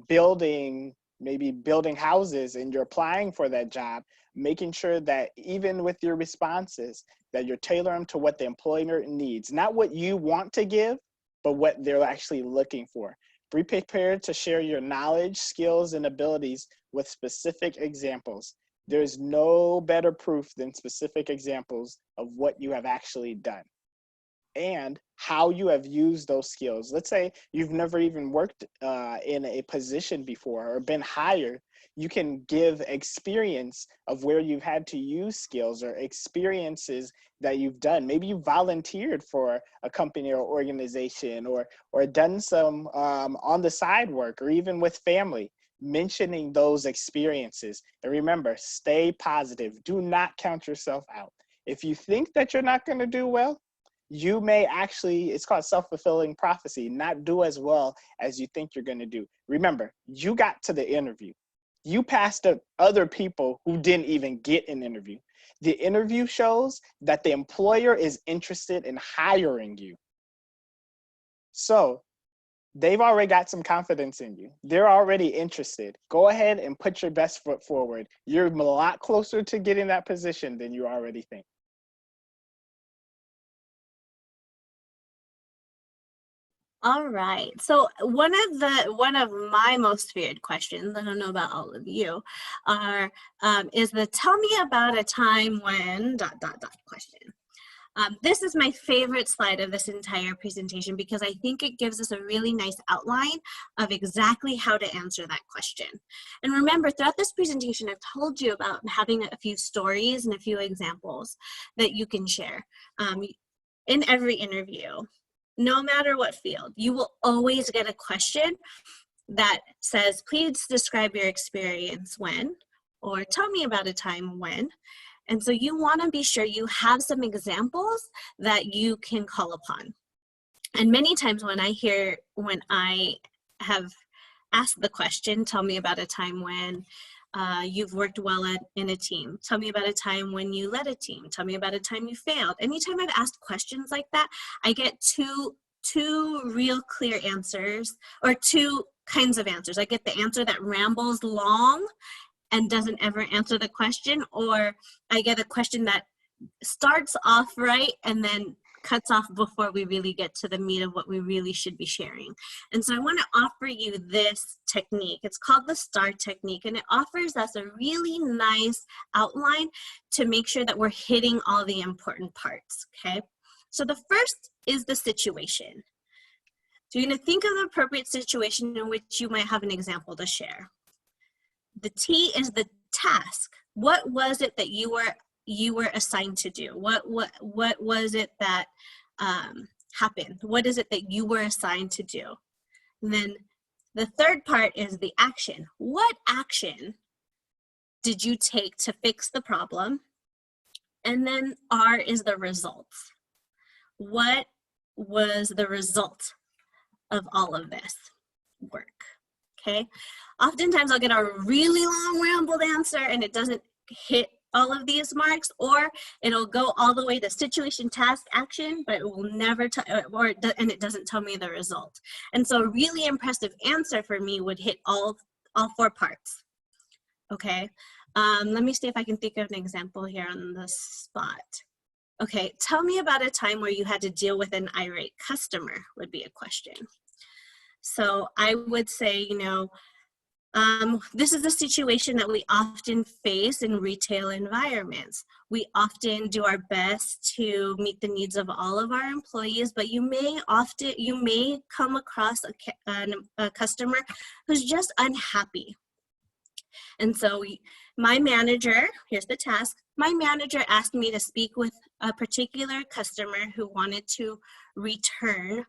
building houses, and you're applying for that job, making sure that even with your responses that you're tailoring them to what the employer needs, not what you want to give, but what they're actually looking for. Be prepared to share your knowledge, skills, and abilities with specific examples. There's no better proof than specific examples of what you have actually done and how you have used those skills. Let's say you've never even worked in a position before or been hired. You can give experience of where you've had to use skills or experiences that you've done. Maybe you volunteered for a company or organization, or done some on the side work, or even with family. Mentioning those experiences. And remember, stay positive. Do not count yourself out. If you think that you're not going to do well, you may actually, it's called self-fulfilling prophecy, not do as well as you think you're going to do. Remember, you got to the interview. You passed up other people who didn't even get an interview. The interview shows that the employer is interested in hiring you. So they've already got some confidence in you. They're already interested. Go ahead and put your best foot forward. You're a lot closer to getting that position than you already think. All right. So one of my most feared questions, I don't know about all of you, are is the tell me about a time when ... question. This is my favorite slide of this entire presentation because I think it gives us a really nice outline of exactly how to answer that question. And remember, throughout this presentation, I've told you about having a few stories and a few examples that you can share in every interview. No matter what field, you will always get a question that says, please describe your experience when, or tell me about a time when. And so you want to be sure you have some examples that you can call upon. And many times when I have asked the question, tell me about a time when you've worked well in a team. Tell me about a time when you led a team. Tell me about a time you failed. Anytime I've asked questions like that, I get two real clear answers, or two kinds of answers. I get the answer that rambles long and doesn't ever answer the question, or I get a question that starts off right and then cuts off before we really get to the meat of what we really should be sharing. And so I want to offer you this technique. It's called the STAR technique, and it offers us a really nice outline to make sure that we're hitting all the important parts, okay? So the first is the situation. So you're going to think of the appropriate situation in which you might have an example to share. The T is the task. What was it that you were assigned to do? What was it that happened? What is it that you were assigned to do? And then the third part is the action. What action did you take to fix the problem? And then R is the results. What was the result of all of this work? Okay. Oftentimes I'll get a really long rambled answer and it doesn't hit all of these marks, or it'll go all the way to situation, task, action, but it will never, and it doesn't tell me the result. And so a really impressive answer for me would hit all 4 parts. Okay. Let me see if I can think of an example here on the spot. Okay, tell me about a time where you had to deal with an irate customer would be a question. So I would say, this is a situation that we often face in retail environments. We often do our best to meet the needs of all of our employees, but you may come across a customer who's just unhappy. And so my manager, here's the task, my manager asked me to speak with a particular customer who wanted to return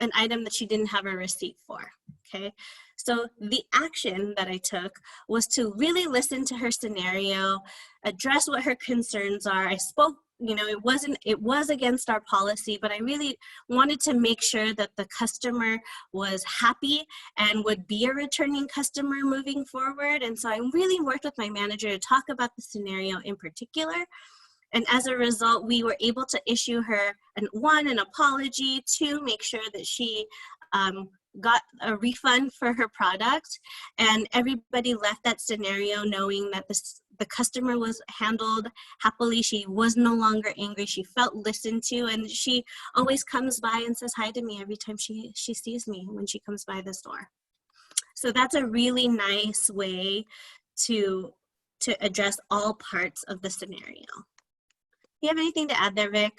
an item that she didn't have a receipt for, okay? So the action that I took was to really listen to her scenario, address what her concerns are. I spoke, it was against our policy, but I really wanted to make sure that the customer was happy and would be a returning customer moving forward. And so I really worked with my manager to talk about the scenario in particular. And as a result, we were able to issue her an apology, 2, make sure that she got a refund for her product, and everybody left that scenario knowing that the customer was handled happily. She was no longer angry. She felt listened to, and she always comes by and says hi to me every time she sees me when she comes by the store. So that's a really nice way to address all parts of the scenario. You have anything to add there, Vic?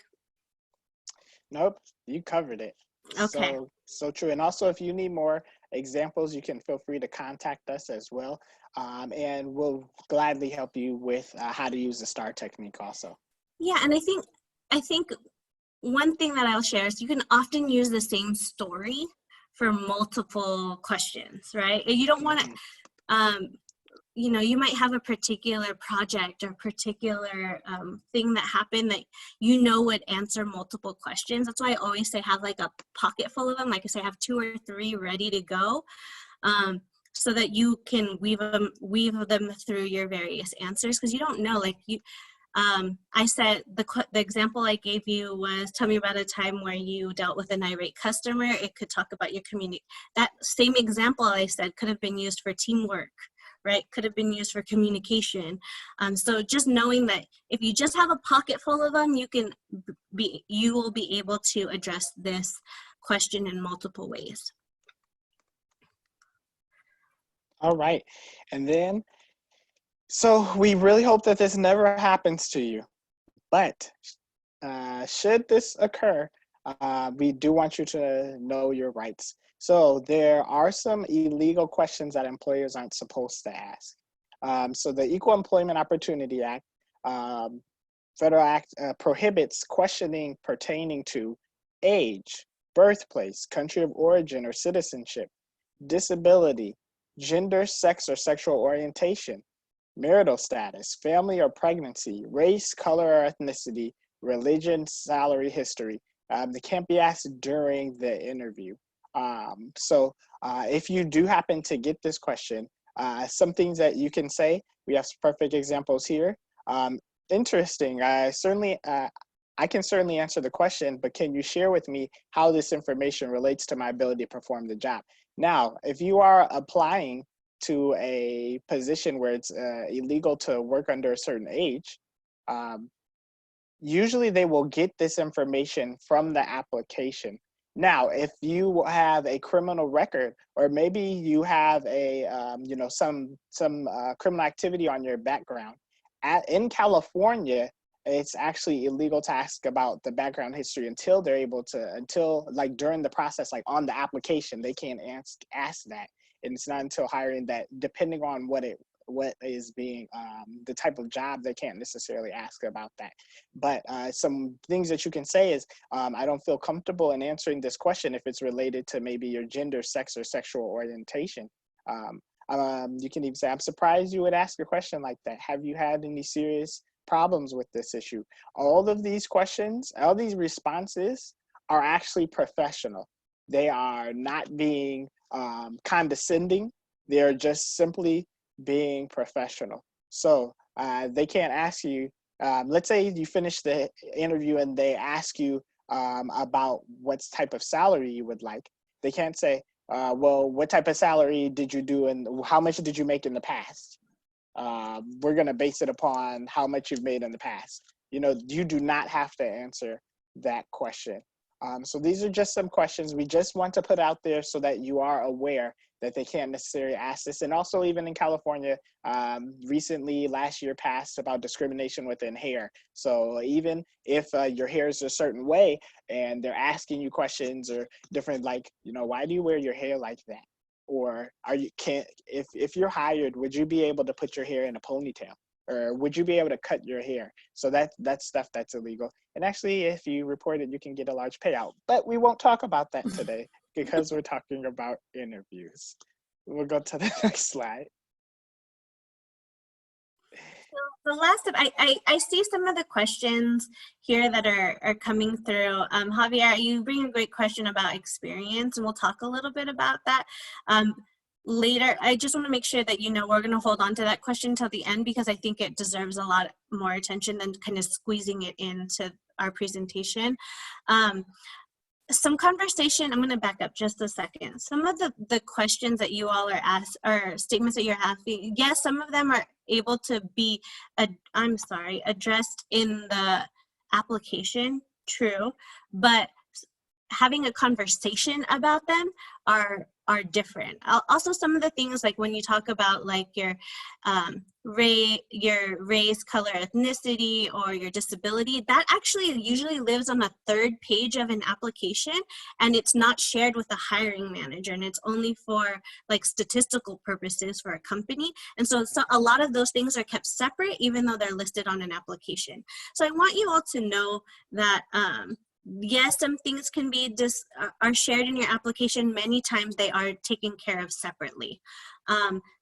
Nope, you covered it. Okay. So true. And also, if you need more examples, you can feel free to contact us as well. And we'll gladly help you with how to use the STAR technique also. Yeah, and I think one thing that I'll share is you can often use the same story for multiple questions, right? You don't want to, you might have a particular project or particular thing that happened that would answer multiple questions. That's why I always say have like a pocket full of them. Like I say, have 2 or 3 ready to go, so that you can weave them through your various answers, because you don't know. I said the example I gave you was, tell me about a time where you dealt with an irate customer. It could talk about your community. That same example I said could have been used for teamwork, right? Could have been used for communication. So just knowing that if you just have a pocket full of them, you will be able to address this question in multiple ways. All right. And then, so we really hope that this never happens to you, but should this occur, we do want you to know your rights. So there are some illegal questions that employers aren't supposed to ask. So the Equal Employment Opportunity Act, Federal Act, prohibits questioning pertaining to age, birthplace, country of origin or citizenship, disability, gender, sex or sexual orientation, marital status, family or pregnancy, race, color or ethnicity, religion, salary, history. They can't be asked during the interview. So if you do happen to get this question, some things that you can say, we have some perfect examples here. Interesting, I can certainly answer the question, but can you share with me how this information relates to my ability to perform the job? Now, if you are applying to a position where it's illegal to work under a certain age, usually they will get this information from the application. Now, if you have a criminal record, or maybe you have a some criminal activity on your background, in California, it's actually illegal to ask about the background history until they're able to, until like during the process, like on the application, they can't ask that. And it's not until hiring that, depending on what is being, the type of job, they can't necessarily ask about that. But some things that you can say is, I don't feel comfortable in answering this question if it's related to maybe your gender, sex, or sexual orientation. You can even say, I'm surprised you would ask a question like that. Have you had any serious problems with this issue? All of these questions, all these responses are actually professional. They are not being condescending. They're just simply being professional. So they can't ask you, let's say you finish the interview and they ask you about what type of salary you would like. They can't say, well, what type of salary did you do and how much did you make in the past? We're gonna base it upon how much you've made in the past. You do not have to answer that question. So these are just some questions we just want to put out there so that you are aware that they can't necessarily ask this. And also even in California, recently, last year passed about discrimination within hair. So even if your hair is a certain way and they're asking you questions or different, like, why do you wear your hair like that? Or if you're hired, would you be able to put your hair in a ponytail? Or would you be able to cut your hair? So that's stuff that's illegal. And actually, if you report it, you can get a large payout. But we won't talk about that today because we're talking about interviews. We'll go to the next slide. The last of, I see some of the questions here that are coming through. Javier, you bring a great question about experience, and we'll talk a little bit about that later. I just want to make sure that we're going to hold on to that question till the end because I think it deserves a lot more attention than kind of squeezing it into our presentation. Some conversation, I'm going to back up just a second. Some of the questions that you all are asked, or statements that you're asking, yes, some of them are able to be, addressed in the application, true, but having a conversation about them are different. Also, some of the things like when you talk about like your race, color, ethnicity, or your disability, that actually usually lives on the third page of an application, and it's not shared with the hiring manager, and it's only for like statistical purposes for a company. And so a lot of those things are kept separate, even though they're listed on an application. So I want you all to know that yes, some things can be are shared in your application. Many times they are taken care of separately.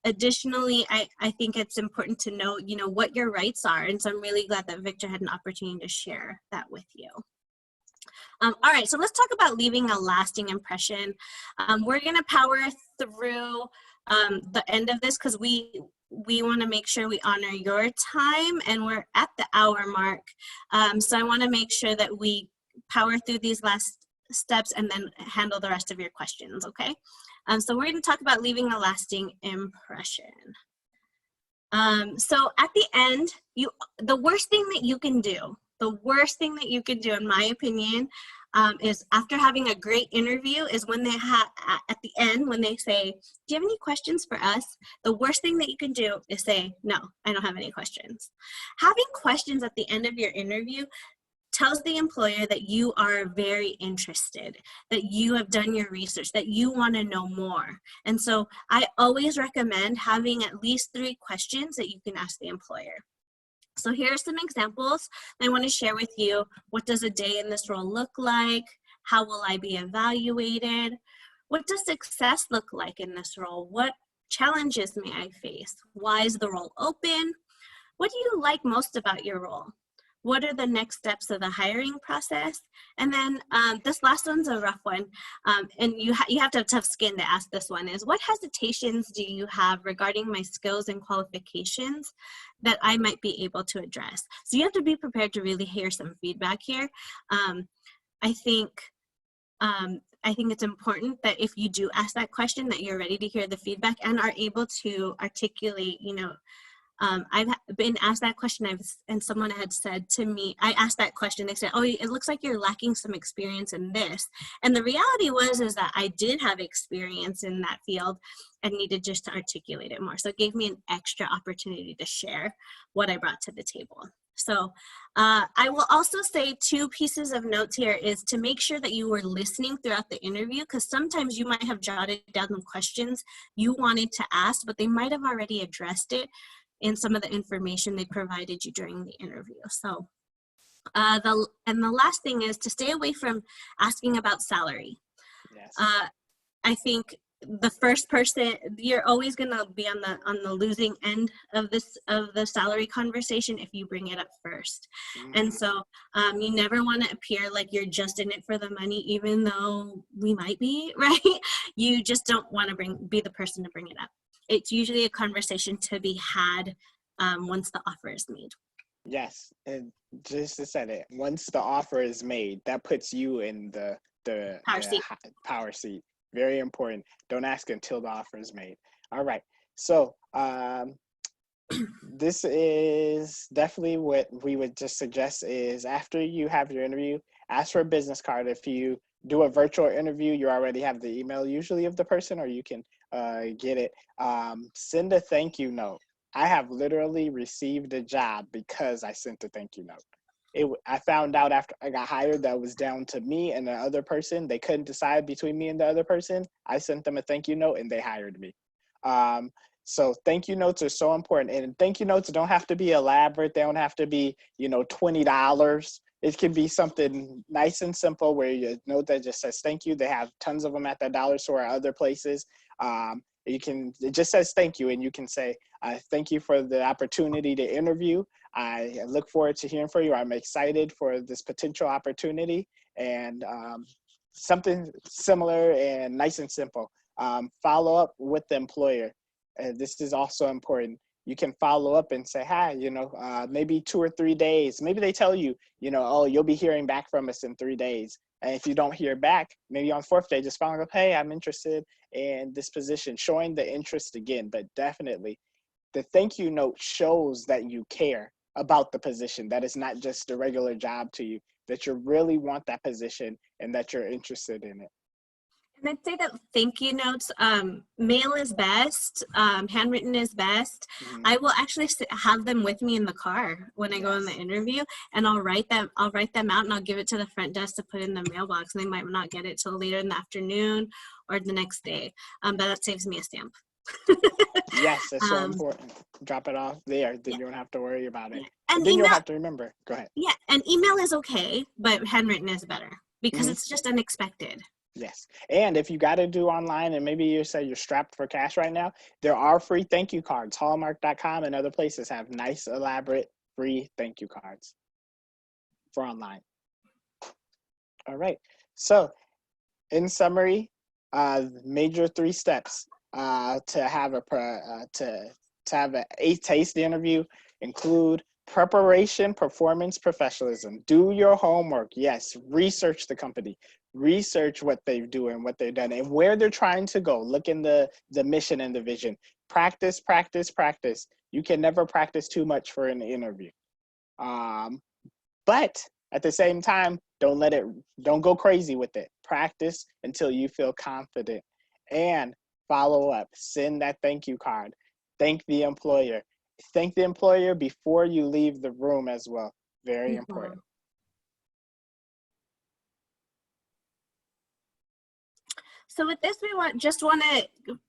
Additionally, I think it's important to know, what your rights are. And so I'm really glad that Victor had an opportunity to share that with you. All right, so let's talk about leaving a lasting impression. We're gonna power through the end of this because we want to make sure we honor your time, and we're at the hour mark. So I want to make sure that we power through these last steps and then handle the rest of your questions, okay? So we're going to talk about leaving a lasting impression. So at the end, the worst thing that you can do, in my opinion, is after having a great interview is when they at the end, when they say, do you have any questions for us? The worst thing that you can do is say, no, I don't have any questions. Having questions at the end of your interview tells the employer that you are very interested, that you have done your research, that you want to know more. And so I always recommend having at least 3 questions that you can ask the employer. So here are some examples I want to share with you. What does a day in this role look like? How will I be evaluated? What does success look like in this role? What challenges may I face? Why is the role open? What do you like most about your role? What are the next steps of the hiring process? And then this last one's a rough one, and you have to have tough skin to ask this one, is what hesitations do you have regarding my skills and qualifications that I might be able to address? So you have to be prepared to really hear some feedback here. I think it's important that if you do ask that question, that you're ready to hear the feedback and are able to articulate, I've been asked that question, and someone had said to me, I asked that question, they said, oh, it looks like you're lacking some experience in this. And the reality is that I did have experience in that field and needed just to articulate it more. So it gave me an extra opportunity to share what I brought to the table. So I will also say 2 pieces of notes here is to make sure that you were listening throughout the interview, because sometimes you might have jotted down some questions you wanted to ask, but they might have already addressed it in some of the information they provided you during the interview. So the last thing is to stay away from asking about salary. Yes. I think the first person, you're always going to be on the losing end of the salary conversation if you bring it up first. Mm-hmm. And so you never want to appear like you're just in it for the money, even though we might be, right? You just don't want to be the person to bring it up. It's usually a conversation to be had once the offer is made. Yes, and just to say it, once the offer is made, that puts you in the power seat. Very important. Don't ask until the offer is made. All right. So this is definitely what we would just suggest is after you have your interview, ask for a business card. If you do a virtual interview, you already have the email usually of the person, or you can get it. Send a thank you note. I have literally received a job because I sent a thank you note. I found out after I got hired that it was down to me and the other person. They couldn't decide between me and the other person. I sent them a thank you note and they hired me. So thank you notes are so important. And thank you notes don't have to be elaborate. They don't have to be, $20. It can be something nice and simple where you note that just says thank you. They have tons of them at the dollar store or other places. It just says thank you, and you can say, thank you for the opportunity to interview. I look forward to hearing from you. I'm excited for this potential opportunity, and something similar and nice and simple. Follow up with the employer. This is also important. You can follow up and say, hi, maybe 2 or 3 days. Maybe they tell you, oh, you'll be hearing back from us in 3 days. And if you don't hear back, maybe on 4th day, just following up, hey, I'm interested in this position, showing the interest again. But definitely, the thank you note shows that you care about the position, that it's not just a regular job to you, that you really want that position and that you're interested in it. And I'd say that thank you notes, mail is best, handwritten is best. Mm-hmm. I will actually have them with me in the car when I go in the interview, and I'll write them out and I'll give it to the front desk to put in the mailbox. And they might not get it till later in the afternoon or the next day, but that saves me a stamp. Yes, that's so important. Drop it off there, then you don't have to worry about it. And then you'll have to remember. Go ahead. Yeah, and email is okay, but handwritten is better because it's just unexpected. Yes. And if you got to do online and maybe you say you're strapped for cash right now, there are free thank you cards. Hallmark.com and other places have nice, elaborate, free thank you cards for online. All right. So in summary, major 3 steps to have a taste interview include preparation, performance, professionalism. Do your homework. Yes. Research the company. Research what they do and what they've done and where they're trying to go. Look in the mission and the vision. Practice, practice, practice. You can never practice too much for an interview. But at the same time, don't go crazy with it. Practice until you feel confident, and follow up. Send that thank you card. Thank the employer. Thank the employer before you leave the room as well. Very important. So with this, we want to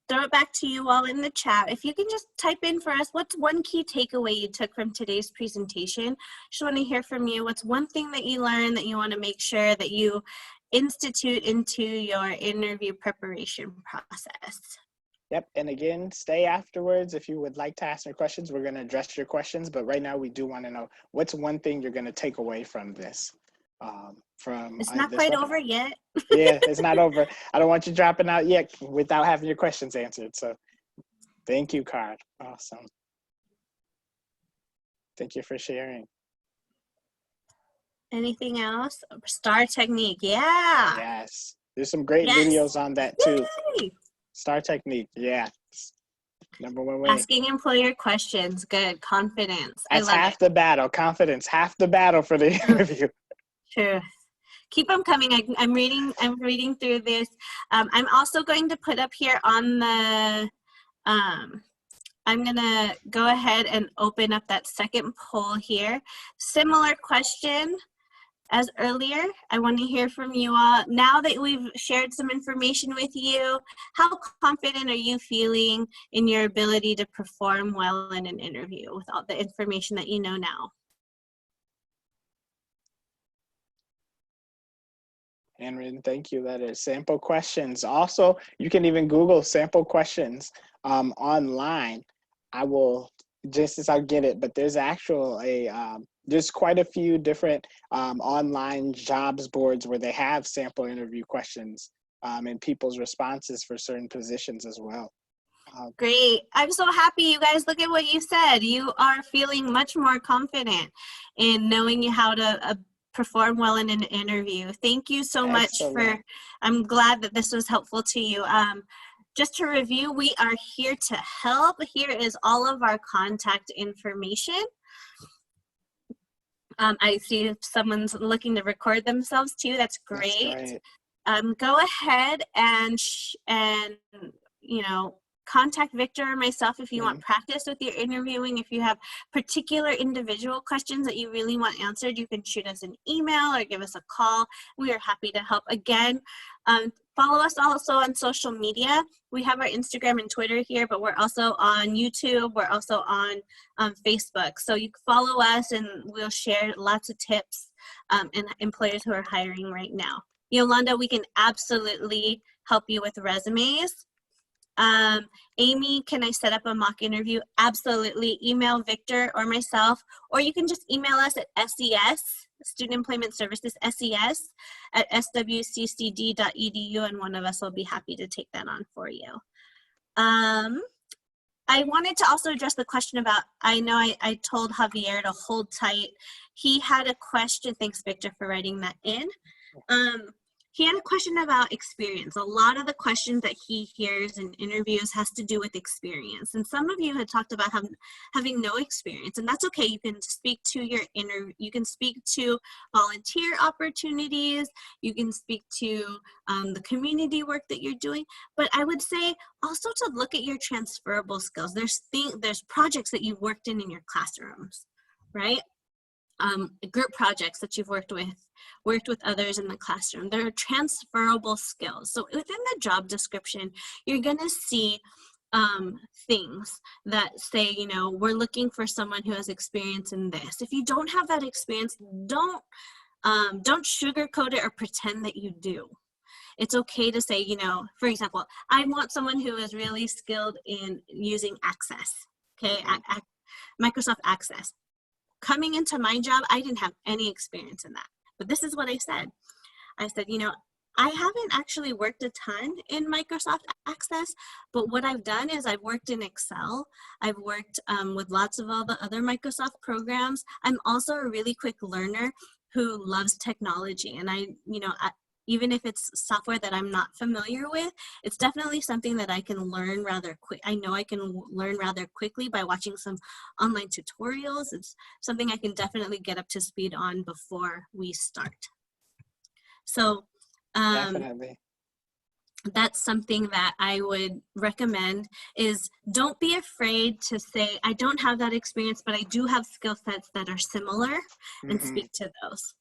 throw it back to you all in the chat. If you can just type in for us, what's one key takeaway you took from today's presentation? Just want to hear from you. What's one thing that you learned that you want to make sure that you institute into your interview preparation process? Yep, and again, stay afterwards if you would like to ask your questions. We're going to address your questions, but right now we do want to know what's one thing you're going to take away from this. It's not quite over yet. Yeah, it's not over. I don't want you dropping out yet without having your questions answered. So thank you, card. Awesome. Thank you for sharing. Anything else? Star technique. Yeah. Yes. There's some great videos on that too. Yay! Star technique. Yeah. Number one way. Asking employer questions. Good. Confidence. That's I love half it. the battle. Confidence. Half the battle for the interview. True. Keep them coming. I'm reading through this. I'm also going to put up here on the, I'm going to go ahead and open up that second poll here. Similar question as earlier. I want to hear from you all. Now that we've shared some information with you, how confident are you feeling in your ability to perform well in an interview with all the information that you know now? Handwritten, thank you. That is sample questions. Also, you can even Google sample questions online. I will, just as I get it, but there's there's quite a few different online jobs boards where they have sample interview questions and people's responses for certain positions as well. Great. I'm so happy, you guys. Look at what you said. You are feeling much more confident in knowing how to perform well in an interview. Thank you so much I'm glad that this was helpful to you. Just to review, we are here to help. Here is all of our contact information. I see if someone's looking to record themselves too. That's great. Go ahead and contact Victor or myself if you want practice with your interviewing. If you have particular individual questions that you really want answered, you can shoot us an email or give us a call. We are happy to help. Again, follow us also on social media. We have our Instagram and Twitter here, but we're also on YouTube. We're also on Facebook. So you can follow us and we'll share lots of tips and employers who are hiring right now. Yolanda, we can absolutely help you with resumes. Amy, can I set up a mock interview? Absolutely. Email Victor or myself, or you can just email us at SES, Student Employment Services, SES at swccd.edu, and one of us will be happy to take that on for you. I wanted to also address the question about, I know I told Javier to hold tight. He had a question. Thanks, Victor, for writing that in. He had a question about experience. A lot of the questions that he hears in interviews has to do with experience. And some of you had talked about having no experience, and that's okay. You can speak to you can speak to volunteer opportunities. You can speak to the community work that you're doing. But I would say also to look at your transferable skills. There's projects that you've worked in your classrooms, right? Group projects that you've worked with others in the classroom. There are transferable skills. So within the job description, you're going to see things that say, we're looking for someone who has experience in this. If you don't have that experience, don't sugarcoat it or pretend that you do. It's okay to say, for example, I want someone who is really skilled in using Access, okay, Microsoft Access. Coming into my job, I didn't have any experience in that. But this is what I said. I said, I haven't actually worked a ton in Microsoft Access, but what I've done is I've worked in Excel. I've worked with lots of all the other Microsoft programs. I'm also a really quick learner who loves technology. And even if it's software that I'm not familiar with, it's definitely something that I can learn rather quick. I know I can learn rather quickly by watching some online tutorials. It's something I can definitely get up to speed on before we start. So Definitely. that's something that I would recommend, is don't be afraid to say, I don't have that experience, but I do have skill sets that are similar, and Mm-hmm. speak to those.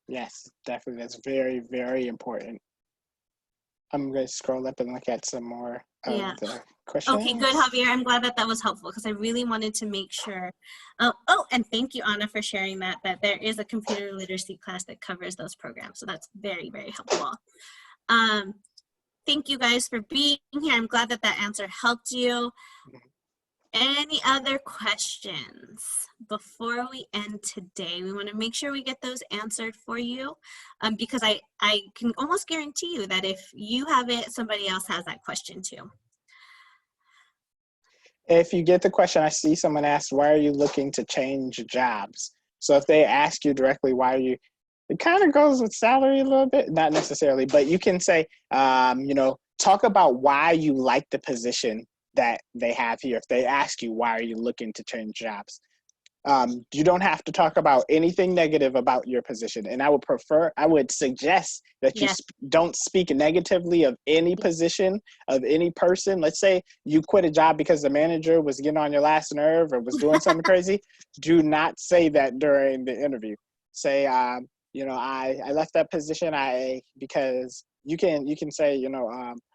Yes, definitely. That's very, very important. I'm going to scroll up and look at some more of Yeah. the Okay, good, questions. Javier. I'm glad that that was helpful, because I really wanted to make sure. Oh, and thank you, Anna, for sharing that there is a computer literacy class that covers those programs. So that's very, very helpful. Thank you guys for being here. I'm glad that that answer helped you. Any other questions before we end today? We want to make sure we get those answered for you, because I can almost guarantee you that if you have it, somebody else has that question too. If you get the question, I see someone asked, why are you looking to change jobs? So if they ask you directly, why are you, it kind of goes with salary a little bit, not necessarily, but you can say, talk about why you like the position that they have here. If they ask you, why are you looking to change jobs? You don't have to talk about anything negative about your position. And I would suggest that you don't speak negatively of any position, of any person. Let's say you quit a job because the manager was getting on your last nerve or was doing something crazy. Do not say that during the interview. Say, I left that position because you can say,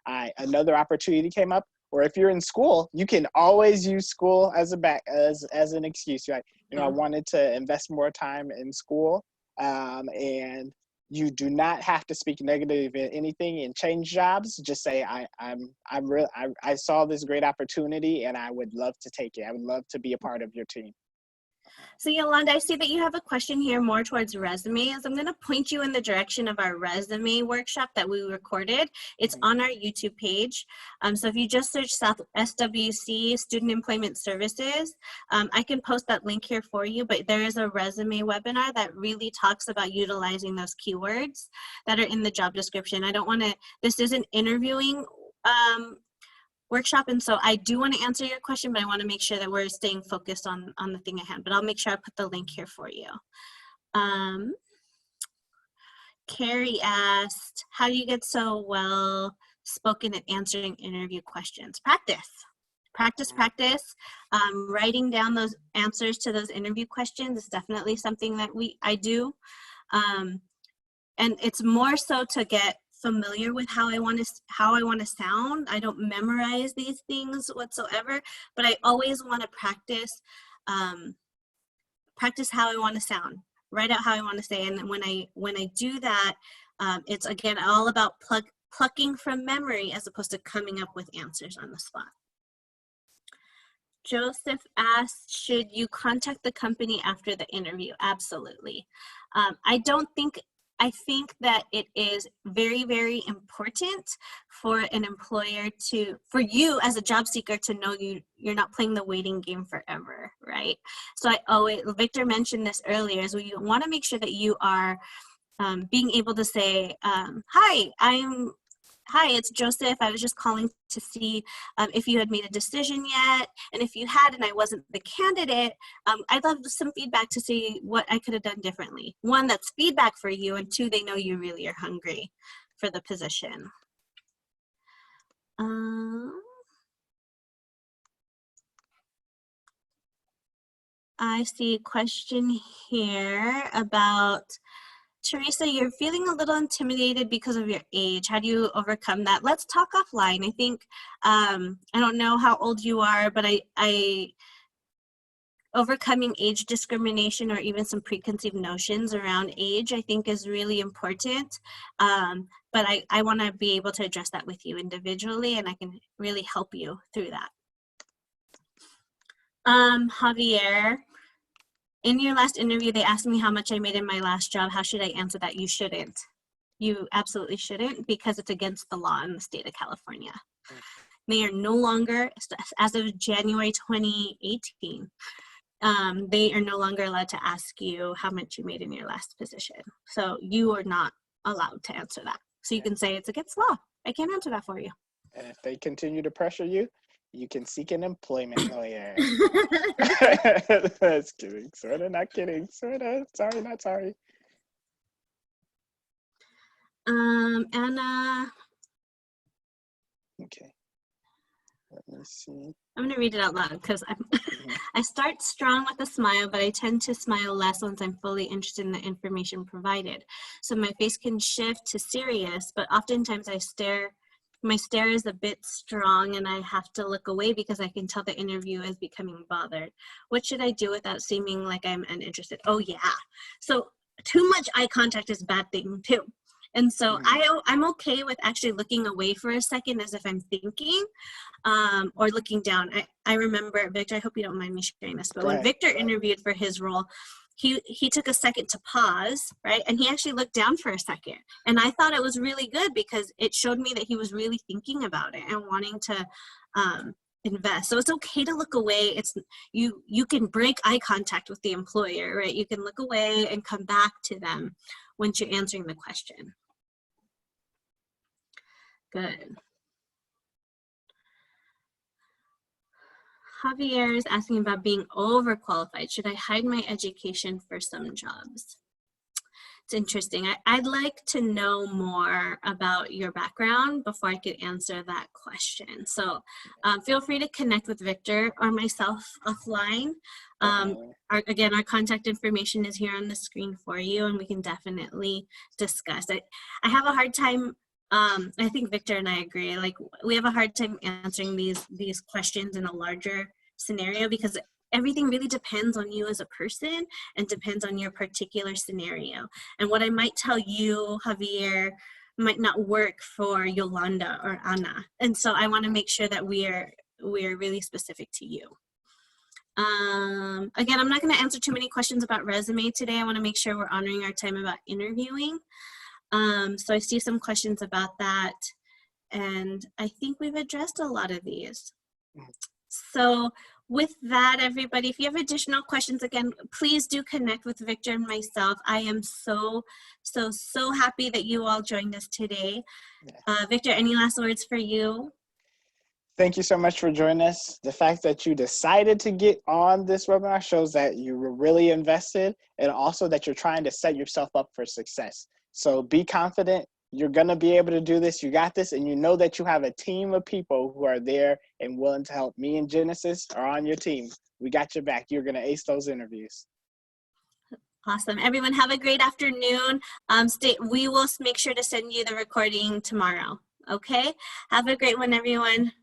another opportunity came up. Or if you're in school, you can always use school as an excuse. You're like, I wanted to invest more time in school, and you do not have to speak negative in anything and change jobs. Just say, I saw this great opportunity and I would love to take it. I would love to be a part of your team. So Yolanda, I see that you have a question here more towards resumes. I'm going to point you in the direction of our resume workshop that we recorded. It's on our YouTube page. So if you just search SWC, Student Employment Services, I can post that link here for you, but there is a resume webinar that really talks about utilizing those keywords that are in the job description. This isn't interviewing workshop, and so I do want to answer your question, but I want to make sure that we're staying focused on the thing at hand. But I'll make sure I put the link here for you. Carrie asked, how do you get so well spoken at answering interview questions? Practice. Writing down those answers to those interview questions is definitely something that I do, and it's more so to get familiar with how I want to sound. I don't memorize these things whatsoever, but I always want to practice how I want to sound, write out how I want to say. And when I do that, it's again all about plucking from memory as opposed to coming up with answers on the spot. Joseph asked, should you contact the company after the interview? Absolutely. I think that it is very, very important for an employer for you as a job seeker to know you're not playing the waiting game forever, right? So Victor mentioned this earlier, is we want to make sure that you are being able to say, Hi, it's Joseph. I was just calling to see if you had made a decision yet. And if you had and I wasn't the candidate, I'd love some feedback to see what I could have done differently. One, that's feedback for you, and two, they know you really are hungry for the position. I see a question here about, Teresa, you're feeling a little intimidated because of your age. How do you overcome that? Let's talk offline. I think, I don't know how old you are, but I overcoming age discrimination or even some preconceived notions around age, I think is really important. But I want to be able to address that with you individually, and I can really help you through that. Javier, in your last interview, they asked me how much I made in my last job. How should I answer that? You shouldn't. You absolutely shouldn't, because it's against the law in the state of California. They are no longer, as of January 2018, they are no longer allowed to ask you how much you made in your last position. So you are not allowed to answer that. So you can say it's against law. I can't answer that for you. And if they continue to pressure you, you can seek an employment lawyer. That's kidding. Sorta, not kidding. Sorta. Sorry, not sorry. Anna. Okay. Let me see. I'm going to read it out loud because I start strong with a smile, but I tend to smile less once I'm fully interested in the information provided. So my face can shift to serious, but oftentimes my stare is a bit strong and I have to look away because I can tell the interview is becoming bothered. What should I do without seeming like I'm uninterested? Oh yeah. So too much eye contact is a bad thing too. And so I'm okay with actually looking away for a second as if I'm thinking, or looking down. I remember, Victor, I hope you don't mind me sharing this, but when Victor interviewed for his role, he took a second to pause, right? And he actually looked down for a second. And I thought it was really good because it showed me that he was really thinking about it and wanting to invest. So it's okay to look away. You can break eye contact with the employer, right? You can look away and come back to them once you're answering the question. Good. Javier is asking about being overqualified. Should I hide my education for some jobs? It's interesting. I'd like to know more about your background before I could answer that question. So feel free to connect with Victor or myself offline. Again, our contact information is here on the screen for you, and we can definitely discuss it. I have a hard time, I think Victor and I agree, like we have a hard time answering these questions in a larger scenario because everything really depends on you as a person and depends on your particular scenario. And what I might tell you, Javier, might not work for Yolanda or Ana. And so I want to make sure that we are really specific to you. Again, I'm not going to answer too many questions about resume today. I want to make sure we're honoring our time about interviewing. So I see some questions about that. And I think we've addressed a lot of these. So with that, everybody, if you have additional questions, again, please do connect with Victor and myself. I am so happy that you all joined us today. Victor, any last words for you? Thank you so much for joining us. The fact that you decided to get on this webinar shows that you were really invested and also that you're trying to set yourself up for success. So be confident. You're going to be able to do this. You got this. And you know that you have a team of people who are there and willing to help. Me and Genesis are on your team. We got your back. You're going to ace those interviews. Awesome. Everyone have a great afternoon. We will make sure to send you the recording tomorrow. Okay. Have a great one, everyone.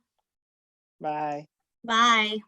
Bye. Bye.